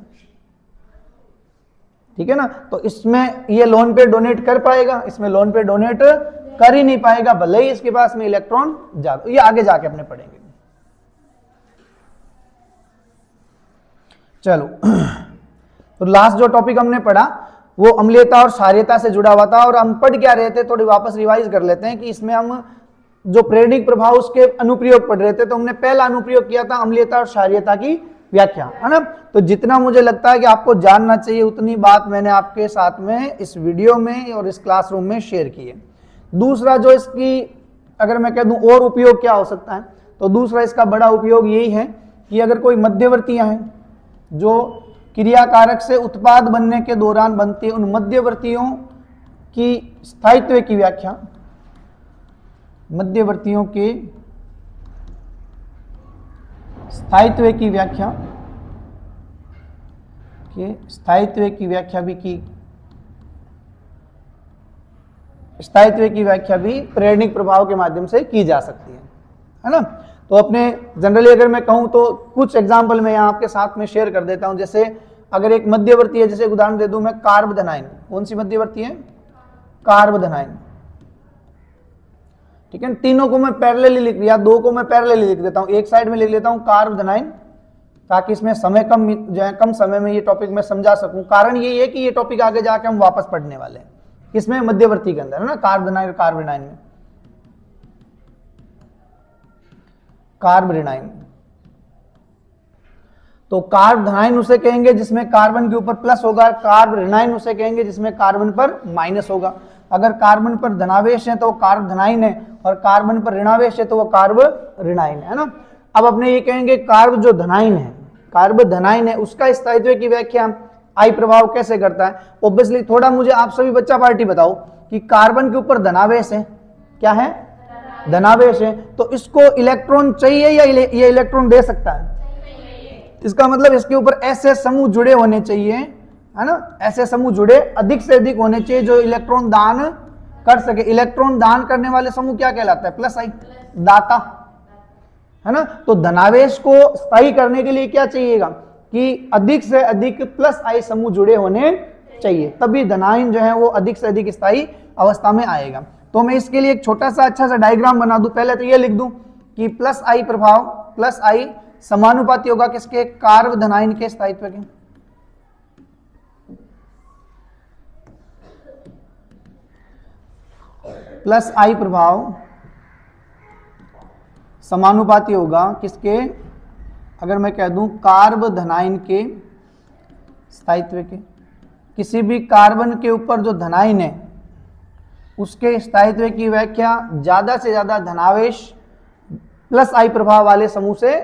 ठीक है ना। तो इसमें ये लोन पे डोनेट कर पाएगा, इसमें लोन पे डोनेट कर ही नहीं पाएगा, भले ही इसके पास में इलेक्ट्रॉन ज्यादा। ये आगे जाके अपने पढ़ेंगे। चलो तो लास्ट जो टॉपिक हमने पढ़ा वो अम्लीयता और क्षारीयता से जुड़ा हुआ था। और हम पढ़ क्या रहे थे, थोड़ी वापस रिवाइज कर लेते हैं कि इसमें हम जो प्रेरणिक प्रभाव उसके अनुप्रयोग पढ़ रहे थे। तो हमने पहला अनुप्रयोग किया था अम्लीयता और क्षारीयता की व्याख्या, है ना। तो जितना मुझे लगता है कि आपको जानना चाहिए उतनी बात मैंने आपके साथ में इस वीडियो में और इस क्लासरूम में शेयर की है। दूसरा जो इसकी अगर मैं कह दूं और उपयोग क्या हो सकता है, तो दूसरा इसका बड़ा उपयोग यही है कि अगर कोई मध्यवर्तीयां हैं जो क्रियाकारक से उत्पाद बनने के दौरान बनती है, उन मध्यवर्तियों की स्थायित्व की व्याख्या, मध्यवर्तियों के स्थायित्व की व्याख्या भी प्रेरणिक प्रभाव के माध्यम से की जा सकती है ना। तो अपने जनरली अगर मैं कहूं तो कुछ एग्जांपल मैं यहां आपके साथ में शेयर कर देता हूं। जैसे अगर एक मध्यवर्ती है, जैसे उदाहरण दे दूं मैं कार्बोधनाइन, कौन सी मध्यवर्ती है, कार्बोधनाइन, ठीक है। तीनों को मैं पैरेलली लिख लिया, 2 को मैं पैरेलली लिख देता हूं, एक साइड में लिख लेता हूं कार्बोधनाइन, ताकि इसमें समय कम समय में ये टॉपिक मैं समझा सकूं। कारण ये है कि ये टॉपिक आगे जाके हम वापस पढ़ने वाले हैं, इसमें मध्यवर्ती के अंदर, है ना, कार्बोधनाइन और कार्बोनाइन में। कार्बोनाइन, तो कार्बोनाइन उसे कहेंगे जिसमें कार्बन के ऊपर प्लस होगा, कार्बोनाइन उसे कहेंगे जिसमें कार्बन पर माइनस होगा। अगर कार्बन पर धनावेश है तो वो कार्बोनाइन है, और कार्बन पर ऋणावेश है तो वो कार्बोनाइन है ना। अब अपने ये कहेंगे कार्ब जो धनाइन है, कार्बोधनाइन है, उसका स्थायित्व की व्याख्या आई प्रभाव कैसे करता है। ऑब्वियसली थोड़ा मुझे आप सभी बच्चा पार्टी बताओ कि कार्बन के ऊपर धनावेश है, क्या है, धनावेश है, तो इसको इलेक्ट्रॉन चाहिए या ये इलेक्ट्रॉन दे सकता है। इसका मतलब इसके ऊपर ऐसे समूह जुड़े होने चाहिए, है ना, ऐसे समूह जुड़े अधिक से अधिक होने चाहिए जो इलेक्ट्रॉन दान कर सके। इलेक्ट्रॉन दान करने वाले समूह क्या कहलाता है, प्लस आई, दाता, है ना। तो धनावेश को स्थायी करने के लिए क्या चाहिएगा कि अधिक से अधिक प्लस आई समूह जुड़े होने चाहिए, तभी धनाइन जो है वो अधिक से अधिक स्थायी अवस्था में आएगा। तो मैं इसके लिए एक छोटा सा अच्छा सा डायग्राम बना दूं। पहले तो ये लिख दूं कि प्लस आई प्रभाव, प्लस आई समानुपाती होगा किसके, कार्बोधनाइन के स्थायित्व के। प्लस आई प्रभाव समानुपाती होगा किसके, अगर मैं कह दूं कार्बोधनाइन के स्थायित्व के। किसी भी कार्बन के ऊपर जो धनाइन है उसके स्थायित्व की व्याख्या ज्यादा से ज्यादा धनावेश प्लस आई प्रभाव वाले समूह से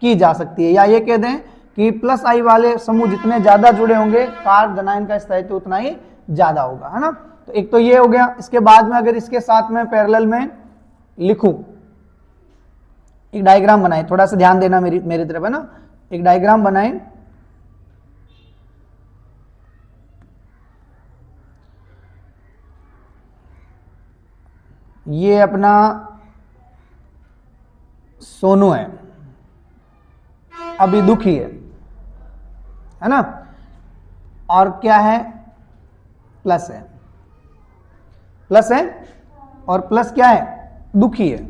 की जा सकती है। या ये कह दें कि प्लस आई वाले समूह जितने ज्यादा जुड़े होंगे कार्बोधनाइन का स्थायित्व उतना ही ज्यादा होगा, है ना। तो एक तो ये हो गया। इसके बाद में अगर इसके साथ में पैरेलल में लिखूं, एक डायग्राम बनाए, थोड़ा सा ध्यान देना मेरी तरफ, है ना। एक डायग्राम बनाए, ये अपना सोनू है, अभी दुखी है ना, और क्या है, प्लस है, प्लस है, और प्लस क्या है, दुखी है।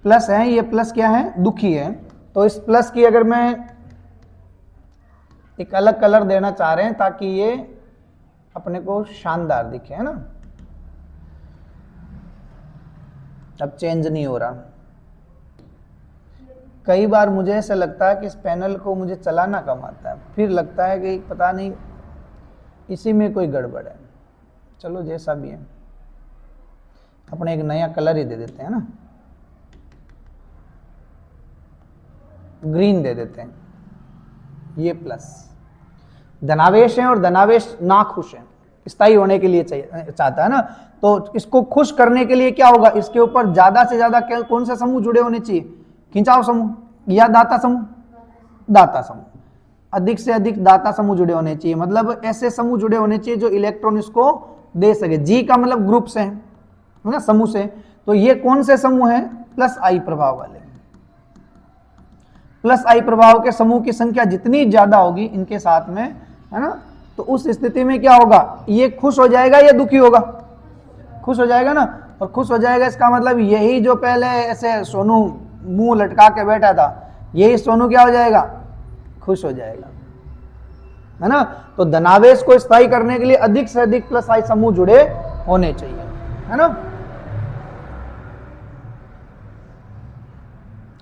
प्लस है, ये प्लस क्या है, दुखी है। तो इस प्लस की अगर मैं एक अलग कलर देना चाह रहे हैं ताकि ये अपने को शानदार दिखे, है ना। अब चेंज नहीं हो रहा। कई बार मुझे ऐसा लगता है कि इस पैनल को मुझे चलाना कम आता है, फिर लगता है कि पता नहीं इसी में कोई गड़बड़ है। चलो जैसा भी है, अपने एक नया कलर ही दे देते हैं ना, ग्रीन दे देते हैं। ये प्लस धनावेश है और धनावेश ना खुश है, स्थायी होने के लिए चाहता है ना। तो इसको खुश करने के लिए क्या होगा, इसके ऊपर ज्यादा से ज्यादा कौन से समूह जुड़े होने चाहिए, खिंचाव समूह या दाता समूह, दाता समूह, अधिक से अधिक दाता समूह जुड़े होने चाहिए, मतलब ऐसे समूह जुड़े होने चाहिए जो इलेक्ट्रॉन इसको दे सके। जी का मतलब ग्रुप से है ना, समूह से। तो ये कौन से समूह है? प्लस आई प्रभाव वाले। प्लस आई प्रभाव के समूह की संख्या जितनी ज्यादा होगी इनके साथ में, है ना, तो उस स्थिति में क्या होगा, ये खुश हो जाएगा या दुखी होगा? खुश हो जाएगा ना। और खुश हो जाएगा इसका मतलब यही जो पहले ऐसे सोनू मुंह लटका के बैठा था, यही सोनू क्या हो जाएगा? खुश हो जाएगा, है ना। तो धनावेश को स्थायी करने के लिए अधिक से अधिक प्लस आई समूह जुड़े होने चाहिए, है ना।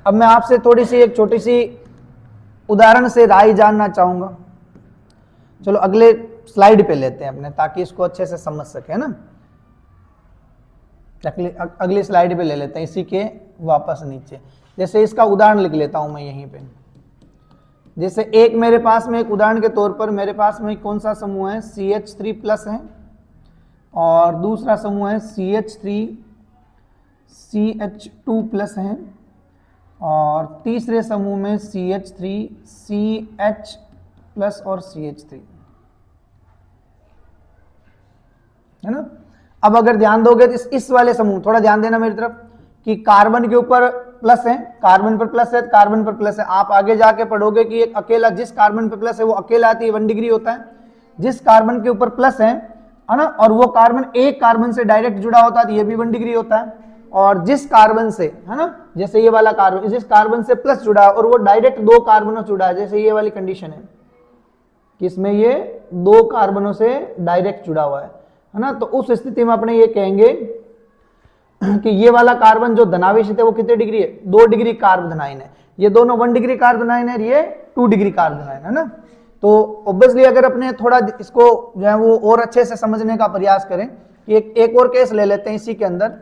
अब मैं आपसे थोड़ी सी एक छोटी सी उदाहरण से राय जानना चाहूंगा। चलो अगले स्लाइड पे लेते हैं अपने, ताकि इसको अच्छे से समझ सके, है ना। अगली स्लाइड पे ले लेते हैं, इसी के वापस नीचे। जैसे इसका उदाहरण लिख लेता हूं मैं यहीं पे। जैसे एक मेरे पास में, एक उदाहरण के तौर पर मेरे पास में कौन सा समूह है? CH3 प्लस है, और दूसरा समूह है CH3 CH2 प्लस है, और तीसरे समूह में CH3 CH प्लस और CH3, है ना। अब अगर ध्यान दोगे तो इस वाले समूह, थोड़ा ध्यान देना मेरी तरफ, कि कार्बन के ऊपर प्लस है, कार्बन पर प्लस है, कार्बन पर प्लस है। आप आगे जाके पढ़ोगे कि एक अकेला, जिस कार्बन पर प्लस है वो अकेला आती है 1 डिग्री होता है। जिस कार्बन के ऊपर प्लस है ना, और वो कार्बन एक कार्बन से डायरेक्ट जुड़ा होता है तो ये भी 1 डिग्री होता है। और जिस कार्बन से, है ना, जैसे ये वाला कार्बन, जिस कार्बन से प्लस जुड़ा है और वो डायरेक्ट 2 कार्बनों से जुड़ा है, जैसे ये वाली कंडीशन है कि इसमें ये 2 कार्बनों से डायरेक्ट जुड़ा हुआ है ना, तो उस स्थिति में अपने ये कहेंगे कि ये वाला कार्बन जो धनावेशित है वो कितने डिग्री है? 2 डिग्री कार्बोनाइन है। ये दोनों 1 डिग्री कार्बोनाइन है, ये 2 डिग्री कार्बोनाइन है ना। तो ऑब्वियसली अगर अपने थोड़ा इसको जो है वो और अच्छे से समझने का प्रयास करें, कि एक और केस ले लेते हैं इसी के अंदर,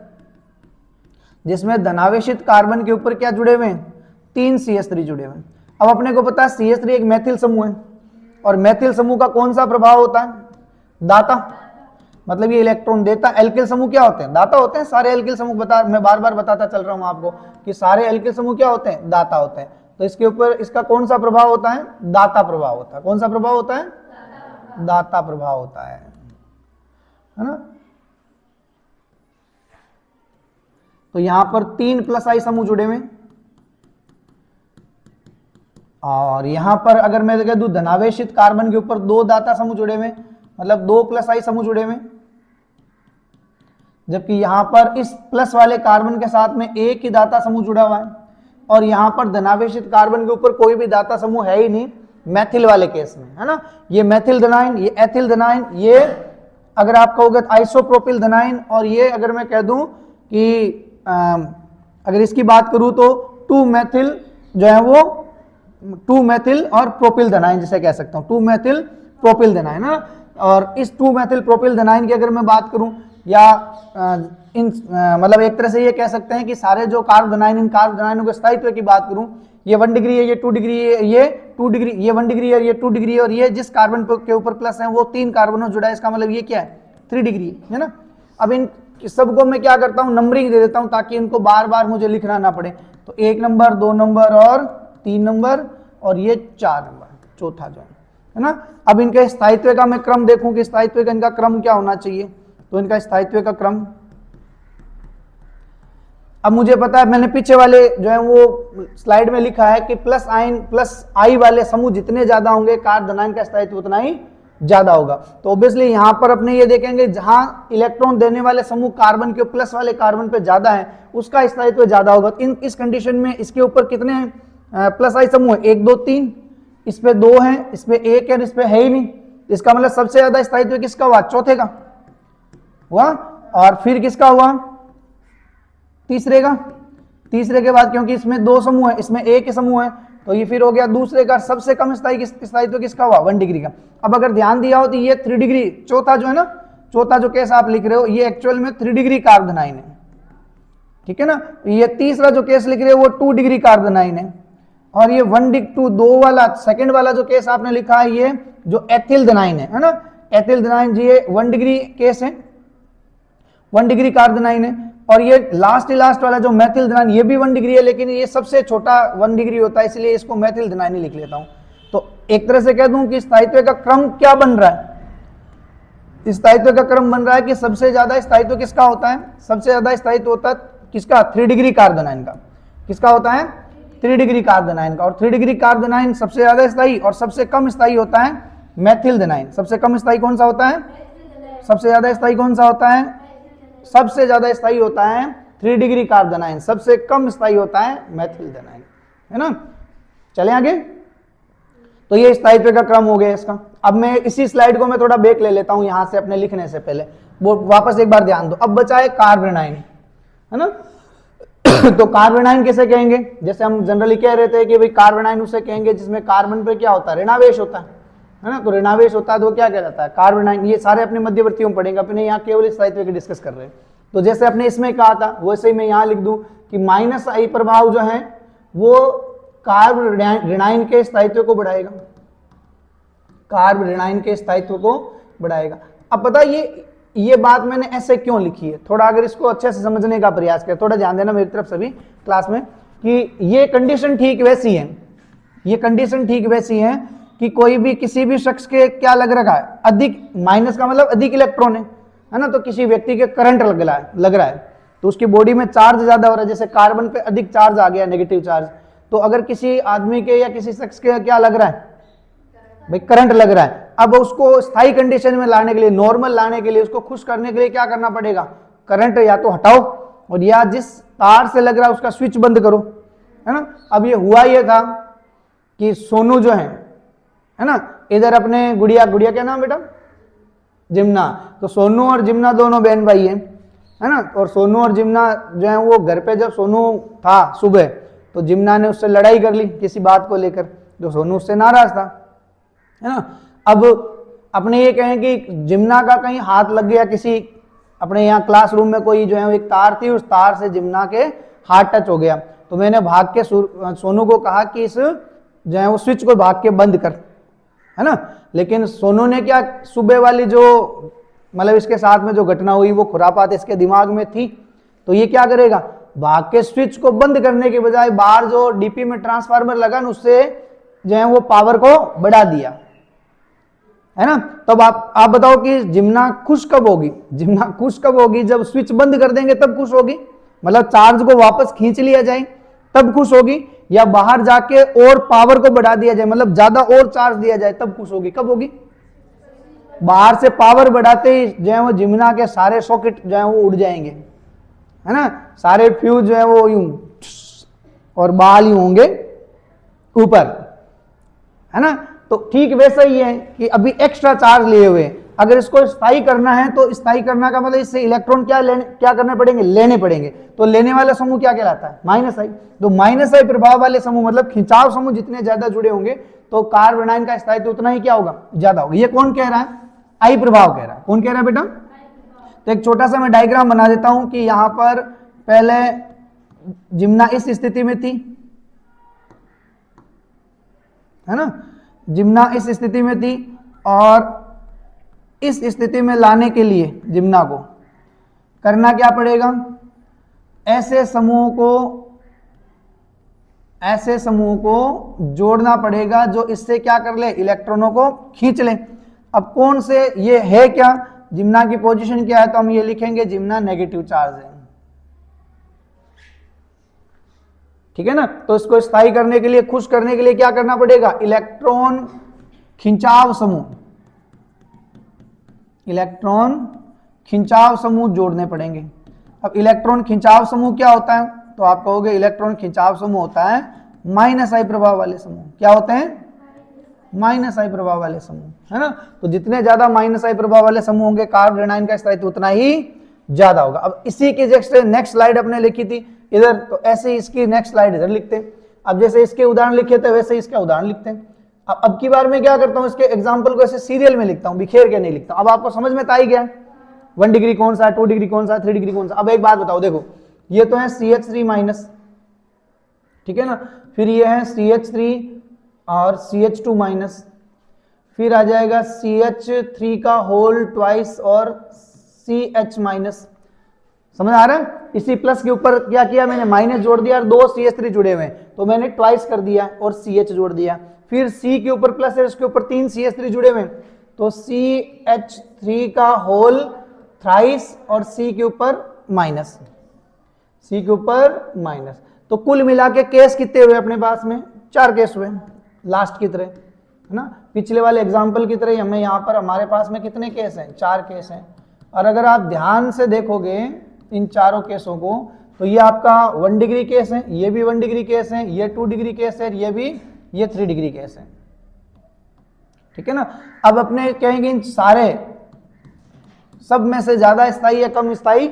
जिसमें धनावेशित कार्बन के ऊपर क्या जुड़े हुए हैं? 3 CH3 जुड़े हुए हैं। अब अपने को पता है CH3 एक मैथिल समूह है, और मैथिल समूह का कौन सा प्रभाव होता है? दाता, मतलब ये इलेक्ट्रॉन देता। एल्किल समूह क्या होते हैं? दाता होते हैं। सारे एल्किल समूह मैं बार बार बताता चल रहा हूं आपको कि सारे एल्किल समूह क्या होते हैं? दाता होते हैं। तो इसके ऊपर इसका कौन सा प्रभाव होता है? दाता प्रभाव होता है। कौन सा प्रभाव होता है? दाता प्रभाव होता है ना। तो यहां पर 3 प्लस आई समूह जुड़े हुए, और यहां पर अगर मैं कह दूं धनावेशित कार्बन के ऊपर 2 दाता समूह जुड़े हुए, मतलब 2 प्लस आई समूह जुड़े हुए, जबकि यहां पर इस प्लस वाले कार्बन के साथ में एक ही दाता समूह जुड़ा हुआ है, और यहां पर धनावेशित कार्बन के ऊपर कोई भी दाता समूह है ही नहीं, मैथिल वाले केस में, है ना। ये मैथिल धनाइन, ये एथिल धनाइन, ये अगर आप कहोगे आइसोप्रोपिल धनाइन, और ये अगर मैं कह दूं कि अगर इसकी बात करूं तो 2 मैथिल जो है वो 2 मैथिल और प्रोपिल धनाइन जिसे कह सकता हूं, 2 मैथिल प्रोपिल धनाइन ना। और इस 2 मैथिल प्रोपिल धनाइन की अगर मैं बात करूं, या मतलब एक तरह से ये कह सकते हैं कि सारे जो कार्बोनाइन, इन कार्बोनाइनों के स्थायित्व की बात करूं, ये 1 डिग्री है, ये 2 डिग्री है, ये 2 डिग्री, ये 1 डिग्री है, ये 2 डिग्री है, और ये जिस कार्बन के ऊपर प्लस है वो 3 कार्बनों जुड़ा है, इसका मतलब ये क्या है? 3 डिग्री है ना। अब इन सबको मैं क्या करता हूं? नंबरिंग दे देता हूं, ताकि इनको बार बार मुझे लिखना ना पड़े। तो 1 नंबर, 2 नंबर और 3 नंबर, और ये 4 नंबर, चौथा जो है ना। अब इनके स्थायित्व का मैं क्रम देखूं कि स्थायित्व का इनका क्रम क्या होना चाहिए। तो इनका स्थायित्व का क्रम, अब मुझे पता है, मैंने पीछे वाले जो है वो स्लाइड में लिखा है कि प्लस आई वाले समूह जितने ज्यादा होंगे, कार्बोनाइन का स्थायित्व उतना ही ज्यादा होगा। तो ऑब्वियसली यहां पर अपने ये देखेंगे जहां इलेक्ट्रॉन देने वाले समूह कार्बन के प्लस वाले कार्बन पे ज्यादा है, उसका स्थायित्व ज्यादा होगा। इस कंडीशन में इसके ऊपर कितने प्लस आई समूह है? 1 2 3, इस पे 2 है, इस पे 1 है, इस पे है ही नहीं। इसका मतलब सबसे ज्यादा स्थायित्व किसका हुआ? चौथे का हुआ। और फिर किसका हुआ? तीसरे का। तीसरे के बाद, क्योंकि इसमें 2 समूह है, इसमें 1 समूह है, तो ये फिर हो गया दूसरे का। सबसे कम स्थायित्व किसका हुआ? 1 डिग्री का। अब अगर ध्यान दिया हो तो ये 3 डिग्री, चौथा जो है ना, चौथा जो केस आप लिख रहे हो, ये एक्चुअल में 3 डिग्री कार्बोनाइन है, ठीक है ना। ये तीसरा जो केस लिख रहे हो वो 2 डिग्री कार्बोनाइन है, और ये 2 वाला सेकंड वाला जो केस आपने लिखा है, ये जो एथिल धनाइन है ना, एथिल धनाइन जी, ये 1 डिग्री केस है, 1 डिग्री कार्बोनाइन है। और ये लास्ट वाला जो मेथिल्डेनाइन ये भी 1 डिग्री है, लेकिन ये सबसे छोटा 1 डिग्री होता है, इसलिए इसको मेथिल्डेनाइन ही लिख लेता हूं। तो एक तरह से कह दूं कि स्थायित्व का क्रम क्या बन रहा है, स्थायित्व का क्रम बन रहा है कि सबसे ज्यादा स्थायित्व किसका होता है, सबसे ज्यादा स्थायित्व होता है किसका, 3 डिग्री कार्बोनाइन का। किसका होता है, 3 डिग्री कार्बोनाइन का। और 3 डिग्री कार्बोनाइन सबसे ज्यादा स्थायी, और सबसे कम स्थायी होता है मेथिल्डेनाइन। सबसे कम स्थायी कौन सा होता है, सबसे ज्यादा स्थायी कौन सा होता है, सबसे ज्यादा स्थायी होता है 3 डिग्री कार्बोनाइन, सबसे कम स्थायी होता है मेथिल्डेनाइन, है ना। चले आगे। तो ये स्थायित्व का क्रम हो गया इसका। अब मैं इसी स्लाइड को मैं थोड़ा ब्रेक ले लेता हूं यहां से अपने लिखने से पहले, वो वापस एक बार ध्यान दो। अब बचा है कार्बोनाइन, है ना। तो कार्बोनाइन किसे कहेंगे, जैसे हम जनरली कह रहे थे कि भाई कार्बोनाइन उसे कहेंगे जिसमें कार्बन पे क्या होता है, ऋणावेश होता है ना। तो ऋणावेश होता है तो क्या कहलाता है, कार्बोनाइन। ये सारे अपने मध्यवर्तियों में पढ़ेंगे, अपने यहाँ केवल स्थायित्व की डिस्कस कर रहे हैं। तो जैसे अपने इसमें कहा था वैसे ही मैं यहाँ लिख दूं कि -I प्रभाव जो है वो कार्बोनाइन के स्थायित्व को बढ़ाएगा, कार्बोनाइन के स्थायित्व को बढ़ाएगा। अब पता ये बात मैंने ऐसे क्यों लिखी है, थोड़ा अगर इसको अच्छे से समझने का प्रयास करें, थोड़ा ध्यान देना मेरी तरफ सभी क्लास में, कि ये कंडीशन ठीक वैसी है, ये कंडीशन ठीक वैसी है कि कोई भी किसी भी शख्स के क्या लग रखा है, अधिक, माइनस का मतलब अधिक इलेक्ट्रॉन है ना। तो किसी व्यक्ति के करंट लग रहा है तो उसकी बॉडी में चार्ज ज्यादा हो रहा है, जैसे कार्बन पे अधिक चार्ज आ गया, नेगेटिव चार्ज। तो अगर किसी आदमी के या किसी शख्स के क्या लग रहा है भाई, करंट लग रहा है। अब उसको स्थायी कंडीशन में लाने के लिए, नॉर्मल लाने के लिए, उसको खुश करने के लिए क्या करना पड़ेगा, करंट या तो हटाओ और या जिस तार से लग रहा है उसका स्विच बंद करो, है ना। अब ये हुआ ये था कि सोनू जो है ना, इधर अपने गुड़िया क्या नाम बेटा, जिम्ना। तो सोनू और जिम्ना दोनों बहन भाई है ना। और सोनू और जिम्ना जो है वो घर पे, जब सोनू था सुबह तो जिम्ना ने उससे लड़ाई कर ली किसी बात को लेकर, जो सोनू उससे नाराज था, है ना। अब अपने ये कहें कि जिम्ना का कहीं हाथ लग गया किसी, अपने यहाँ क्लासरूम में कोई जो है एक तार थी, उस तार से जिम्ना के हाथ टच हो गया। तो मैंने भाग के सोनू को कहा कि इस जो है वो स्विच को भाग के बंद कर, है ना। लेकिन सोनू ने क्या, सुबह वाली जो मतलब इसके साथ में जो घटना हुई वो खुरापात इसके दिमाग में थी, तो ये क्या करेगा, भाग के स्विच को बंद करने के बजाय बाहर जो डीपी में ट्रांसफार्मर लगा उससे जो है वो पावर को बढ़ा दिया, है ना। तब आप बताओ कि जिम्ना खुश कब होगी, जिम्ना खुश कब होगी, जब स्विच बंद कर देंगे तब खुश होगी, मतलब चार्ज को वापस खींच लिया जाए तब खुश होगी, या बाहर जाके और पावर को बढ़ा दिया जाए, मतलब ज्यादा और चार्ज दिया जाए तब खुश होगी। कब होगी, बाहर से पावर बढ़ाते ही जो है वो जिम्ना के सारे सॉकेट जो है वो उड़ जाएंगे, है ना, सारे फ्यूज जो है वो यूं और बाल यूं होंगे ऊपर, है ना। तो ठीक वैसा ही है कि अभी एक्स्ट्रा चार्ज लिए हुए, अगर इसको स्थायी करना है तो स्थायी करना का मतलब इससे इलेक्ट्रॉन क्या करने पड़ेंगे, लेने पड़ेंगे। तो लेने वाला समूह क्या कहलाता है, -I। तो -I प्रभाव वाले समूह मतलब खिंचाव समूह जितने ज्यादा जुड़े होंगे तो कार्बोनाइन का स्थायित्व उतना ही क्या होगा, ज्यादा होगा। ये कौन कह रहा है, I प्रभाव कह रहा है। कौन कह रहा है बेटा, तो एक छोटा सा मैं डायग्राम बना देता हूं कि यहां पर पहले जिम्ना इस स्थिति में थी, है ना, जिम्ना इस स्थिति में थी, और इस स्थिति में लाने के लिए जिम्ना को करना क्या पड़ेगा, ऐसे समूह को जोड़ना पड़ेगा जो इससे क्या कर ले, इलेक्ट्रॉनों को खींच ले। अब कौन से, ये है क्या, जिम्ना की पोजीशन क्या है, तो हम ये लिखेंगे जिम्ना नेगेटिव चार्ज है, ठीक है ना। तो इसको स्थायी करने के लिए, खुश करने के लिए क्या करना पड़ेगा, इलेक्ट्रॉन खिंचाव समूह, इलेक्ट्रॉन खिंचाव समूह जोड़ने पड़ेंगे। अब इलेक्ट्रॉन खिंचाव समूह क्या होता है, तो आप कहोगे इलेक्ट्रॉन खिंचाव समूह होता है -I प्रभाव वाले समूह। क्या होते हैं, -I प्रभाव वाले समूह, है ना। तो जितने ज्यादा -I प्रभाव वाले समूह होंगे कार्बोनाइन का स्थायित्व उतना ही ज्यादा होगा। अब इसी की जैसे नेक्स्ट स्लाइड अपने लिखी थी इधर, तो ऐसे ही इसकी नेक्स्ट स्लाइड इधर लिखते हैं। अब जैसे इसके उदाहरण लिखे थे वैसे इसके उदाहरण लिखते हैं। अब की बार मैं क्या करता हूं, इसके एग्जाम्पल को ऐसे सीरियल में लिखता हूं, बिखेर के नहीं लिखता। अब आपको समझ में तो आई गया 1 डिग्री कौन सा है, 2 डिग्री कौन सा है, 3 डिग्री कौन सा। अब एक बात बताओ, देखो ये तो है CH3-, ठीक है ना, फिर ये है CH3 और CH2-, फिर आ जाएगा CH3 का होल ट्वाइस और CH-, समझ आ रहा है? इसी प्लस के ऊपर क्या किया मैंने, माइनस जोड़ दिया और 2 CH3 जुड़े हुए हैं तो मैंने ट्वाइस कर दिया और CH जोड़ दिया। फिर C के ऊपर प्लस है, उसके ऊपर 3 CH3 जुड़े हुए हैं तो CH3 का होल थ्राइस और C के ऊपर माइनस, C के ऊपर माइनस। तो कुल मिला के केस कितने हुए अपने पास में, 4 केस हुए लास्ट की तरह, है ना। पिछले वाले एग्जाम्पल की तरह हमें यहाँ पर हमारे पास में कितने केस हैं, 4 केस हैं। और अगर आप ध्यान से देखोगे इन चारों केसों को तो ये आपका 1 डिग्री केस है, ये भी 1 डिग्री केस है, ये 2 डिग्री केस है, ये 3 डिग्री केस है, ठीक है ना। अब अपने कहेंगे इन सारे सब में से ज्यादा स्थायी या कम स्थायी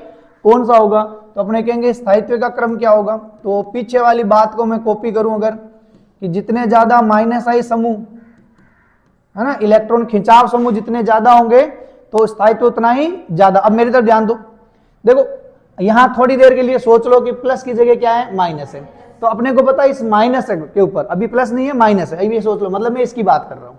कौन सा होगा, तो अपने कहेंगे स्थायित्व का क्रम क्या होगा। तो पीछे वाली बात को मैं कॉपी करूं अगर, कि जितने ज्यादा माइनस आई समूह, है ना, इलेक्ट्रॉन खिंचाव समूह जितने ज्यादा होंगे तो स्थायित्व उतना ही ज्यादा। अब मेरी तरफ ध्यान दो, देखो यहां थोड़ी देर के लिए सोच लो कि प्लस की जगह क्या है, माइनस है। तो अपने को पता है इस माइनस के ऊपर अभी प्लस नहीं है, माइनस है, अभी ये सोच लो, मतलब मैं इसकी बात कर रहा हूं,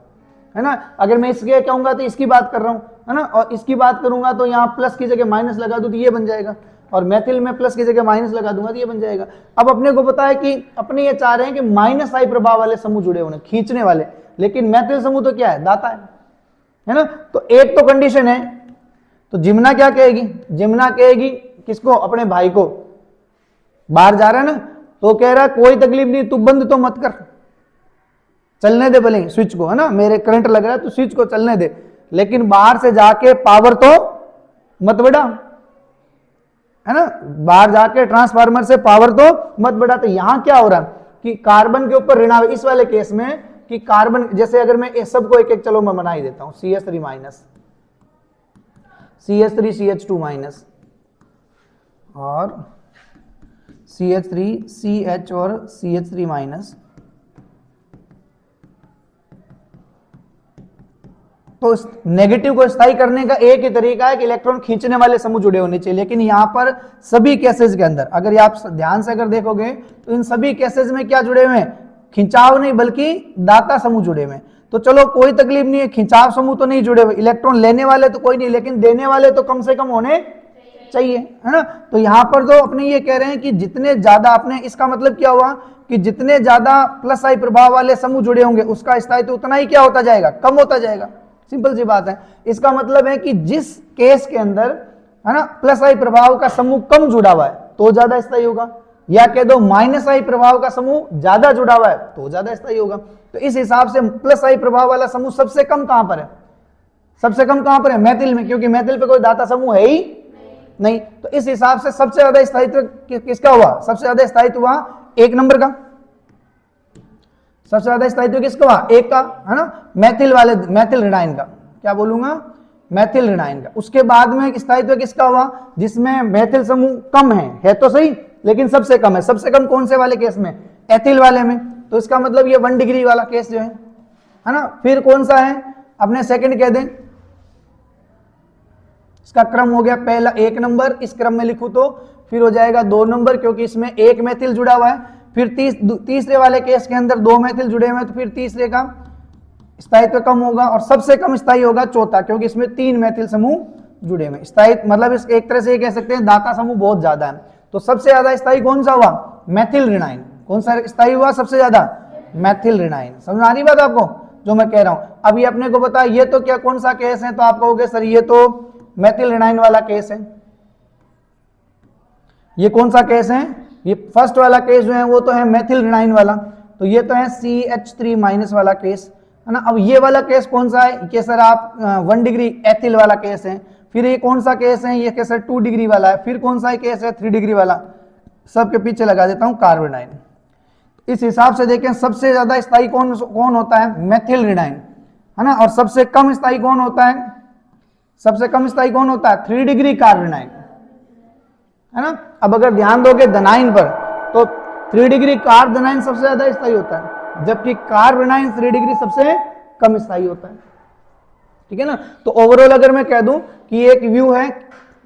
है ना। अगर मैं इसके कहूंगा तो इसकी बात कर रहा हूं, है ना, और इसकी बात करूंगा तो यहाँ प्लस की जगह माइनस लगा दूं तो ये बन जाएगा, और मैथिल में प्लस की जगह माइनस लगा दूंगा तो ये बन जाएगा। अब अपने को पता है कि अपने ये चाह रहे हैं कि माइनस आई प्रभाव वाले समूह जुड़े होने, खींचने वाले, लेकिन मैथिल समूह तो क्या है, दाता है ना। तो एक तो कंडीशन है, तो जिम्ना क्या कहेगी, जिम्ना कहेगी किसको, अपने भाई को, बाहर जा रहा है ना, तो कह रहा है कोई तकलीफ नहीं, तू बंद तो मत कर, चलने दे भले स्विच को, है ना, मेरे करंट लग रहा है तो स्विच को चलने दे, लेकिन बाहर से जाके पावर तो मत बढ़ा, है ना, बाहर जाके ट्रांसफार्मर से पावर तो मत बढ़ा। तो यहां क्या हो रहा है कि कार्बन के ऊपर ऋणावेश, इस वाले केस में कि कार्बन, जैसे अगर मैं इस सबको एक एक चलो मैं बना ही देता हूं, CH3 minus, CH3 CH2 minus और CH3 CH और CH3 माइनस। तो नेगेटिव को स्थायी करने का एक ही तरीका है कि इलेक्ट्रॉन खींचने वाले समूह जुड़े होने चाहिए, लेकिन यहां पर सभी केसेस के अंदर अगर आप ध्यान से अगर देखोगे तो इन सभी केसेस में क्या जुड़े हुए हैं, खिंचाव नहीं बल्कि दाता समूह जुड़े हुए हैं। तो चलो कोई तकलीफ नहीं है, खिंचाव समूह तो नहीं जुड़े हुए, इलेक्ट्रॉन लेने वाले तो कोई नहीं, लेकिन देने वाले तो कम से कम होने चाहिए, है ना। तो यहां पर तो अपने ये कह रहे हैं कि जितने ज्यादा अपने, इसका मतलब क्या हुआ कि जितने ज्यादा प्लस आई प्रभाव वाले समूह जुड़े होंगे उसका स्थायित्व उतना ही क्या होता जाएगा, कम होता जाएगा। सिंपल सी बात है। इसका मतलब है कि जिस केस के अंदर, है ना, प्लस आई प्रभाव का समूह कम जुड़ा हुआ है तो ज्यादा स्थायी होगा, या कह दो माइनस आई प्रभाव का समूह ज्यादा जुड़ा हुआ है तो ज्यादा स्थायी होगा। तो इस हिसाब से प्लस आई प्रभाव वाला समूह सबसे कम कहां पर है, सबसे कम कहां पर है, मैथिल में, क्योंकि मैथिल पे कोई दाता समूह है ही नहीं। तो इस हिसाब से सबसे ज्यादा स्थायित्व किसका हुआ, सबसे ज्यादा स्थायित्व हुआ 1 नंबर का, सबसे ज्यादा स्थायित्व किसका हुआ, 1 का, है ना, मैथिल वाले, मैथिल ऋणायन का, क्या बोलूंगा, मैथिल ऋणायन का। उसके बाद में स्थायित्व किसका हुआ, जिसमें मैथिल समूह कम है तो सही, लेकिन सबसे कम है। सबसे कम कौन से वाले केस में, एथिल वाले में। तो इसका मतलब ये 1 डिग्री वाला केस जो है ना। फिर कौन सा है, अपने सेकंड कह दें, इसका क्रम हो गया पहला 1 नंबर, इस क्रम में लिखूं तो फिर हो जाएगा 2 नंबर, क्योंकि इसमें 1 मैथिल जुड़ा हुआ है। फिर तीसरे वाले केस के अंदर 2 मैथिल जुड़े हुए हैं, तो फिर तीसरे का स्थायित्व कम होगा, और सबसे कम स्थायी होगा चौथा, क्योंकि इसमें 3 मैथिल समूह जुड़े हुए हैं। स्थायित्व मतलब इस एक तरह से ये कह सकते हैं दाता समूह बहुत ज्यादा है। तो सबसे ज्यादा स्थायी कौन सा हुआ, मैथिल ऋणायन। कौन सा स्थायी हुआ सबसे ज्यादा, मैथिल ऋणायन। समझ आ रही बात आपको जो मैं कह रहा हूं। अभी अपने को पता ये तो क्या कौन सा केस है, तो आप कहोगे सर ये तो मैथिल ऋणायन वाला केस है। ये कौन सा केस है, ये फर्स्ट वाला केस जो है वो तो है मैथिल ऋणायन वाला, तो ये तो है CH3 माइनस वाला केस, है ना। अब ये वाला केस कौन सा है कि सर आप 1 डिग्री एथिल वाला केस है। फिर ये कौन सा केस है, ये केस 2 डिग्री वाला है। फिर कौन सा केस है 3 डिग्री वाला। सबके पीछे लगा देता हूं कार्बोनाइन। इस हिसाब से देखें सबसे ज्यादा स्थायी कौन होता है, मैथिल ऋणायन, है ना। और सबसे कम स्थायी कौन होता है, सबसे कम स्थायी कौन होता है, 3 डिग्री कार्बोनाइन, है ना। अब अगर ध्यान दोगे धनाइन पर तो 3 डिग्री कार्बोनाइन सबसे ज्यादा स्थायी होता है, जबकि कार्बोनाइन 3 डिग्री सबसे कम स्थायी होता है, ठीक है ना। तो ओवरऑल अगर मैं कह दूं कि एक व्यू है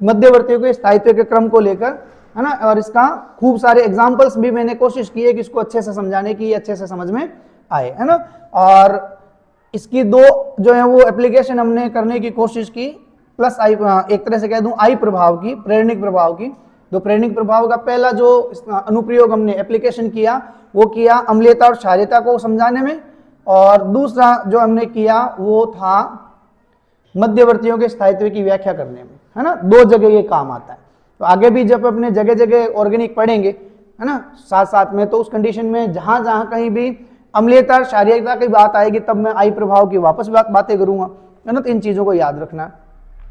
मध्यवर्ती के स्थायित्व के क्रम को लेकर, है ना, और इसका खूब सारे एग्जांपल्स भी मैंने कोशिश की है कि इसको अच्छे से समझाने की, अच्छे से समझ में आए, है ना। और इसकी 2 जो है वो एप्लीकेशन हमने करने की कोशिश की, प्लस आई, एक तरह से कह दूं आई प्रभाव की, प्रेरणिक प्रभाव की, तो प्रेरणिक प्रभाव का पहला जो अनुप्रयोग हमने एप्लीकेशन किया वो किया अम्लीयता और क्षारीयता को समझाने में, और दूसरा जो हमने किया वो था मध्यवर्तियों के स्थायित्व की व्याख्या करने में, है ना। दो जगह ये काम आता है। तो आगे भी जब अपने जगह जगह ऑर्गेनिक पढ़ेंगे, है ना, साथ साथ में, तो उस कंडीशन में जहां जहां कहीं भी अम्लीयता और क्षारीयता की बात आएगी तब मैं आई प्रभाव की वापस बातें करूंगा, है ना। तो इन चीजों को याद रखना है।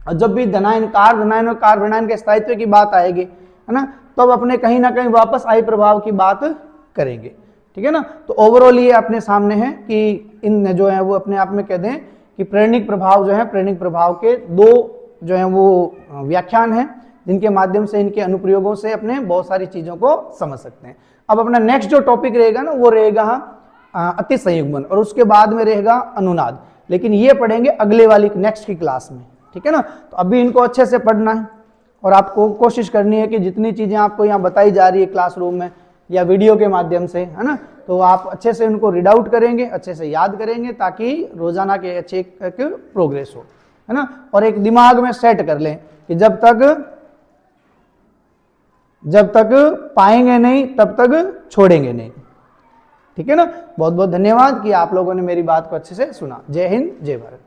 और जब भी धनायन, कार्बनायन और कार्बनायन के स्थायित्व की बात आएगी, है ना, तब अपने कहीं ना कहीं वापस आई प्रभाव की बात करेंगे, ठीक है ना। तो ओवरऑल ये अपने सामने है कि इन जो है वो अपने आप में कह दें कि प्रेरणिक प्रभाव जो है, प्रेरणिक प्रभाव के दो जो है वो व्याख्यान है जिनके माध्यम से, इनके अनुप्रयोगों से अपने बहुत सारी चीजों को समझ सकते हैं। अब अपना नेक्स्ट जो टॉपिक रहेगा ना वो रहेगा अति संयुग्मन, और उसके बाद में रहेगा अनुनाद, लेकिन ये पढ़ेंगे अगले वाली नेक्स्ट की क्लास में, ठीक है ना। तो अभी इनको अच्छे से पढ़ना है और आपको कोशिश करनी है कि जितनी चीजें आपको यहाँ बताई जा रही है क्लासरूम में या वीडियो के माध्यम से, है ना, तो आप अच्छे से उनको रीड आउट करेंगे, अच्छे से याद करेंगे, ताकि रोजाना के अच्छे प्रोग्रेस हो, है ना। और एक दिमाग में सेट कर लें कि जब तक पाएंगे नहीं तब तक छोड़ेंगे नहीं, ठीक है ना। बहुत बहुत धन्यवाद कि आप लोगों ने मेरी बात को अच्छे से सुना। जय हिंद, जय भारत।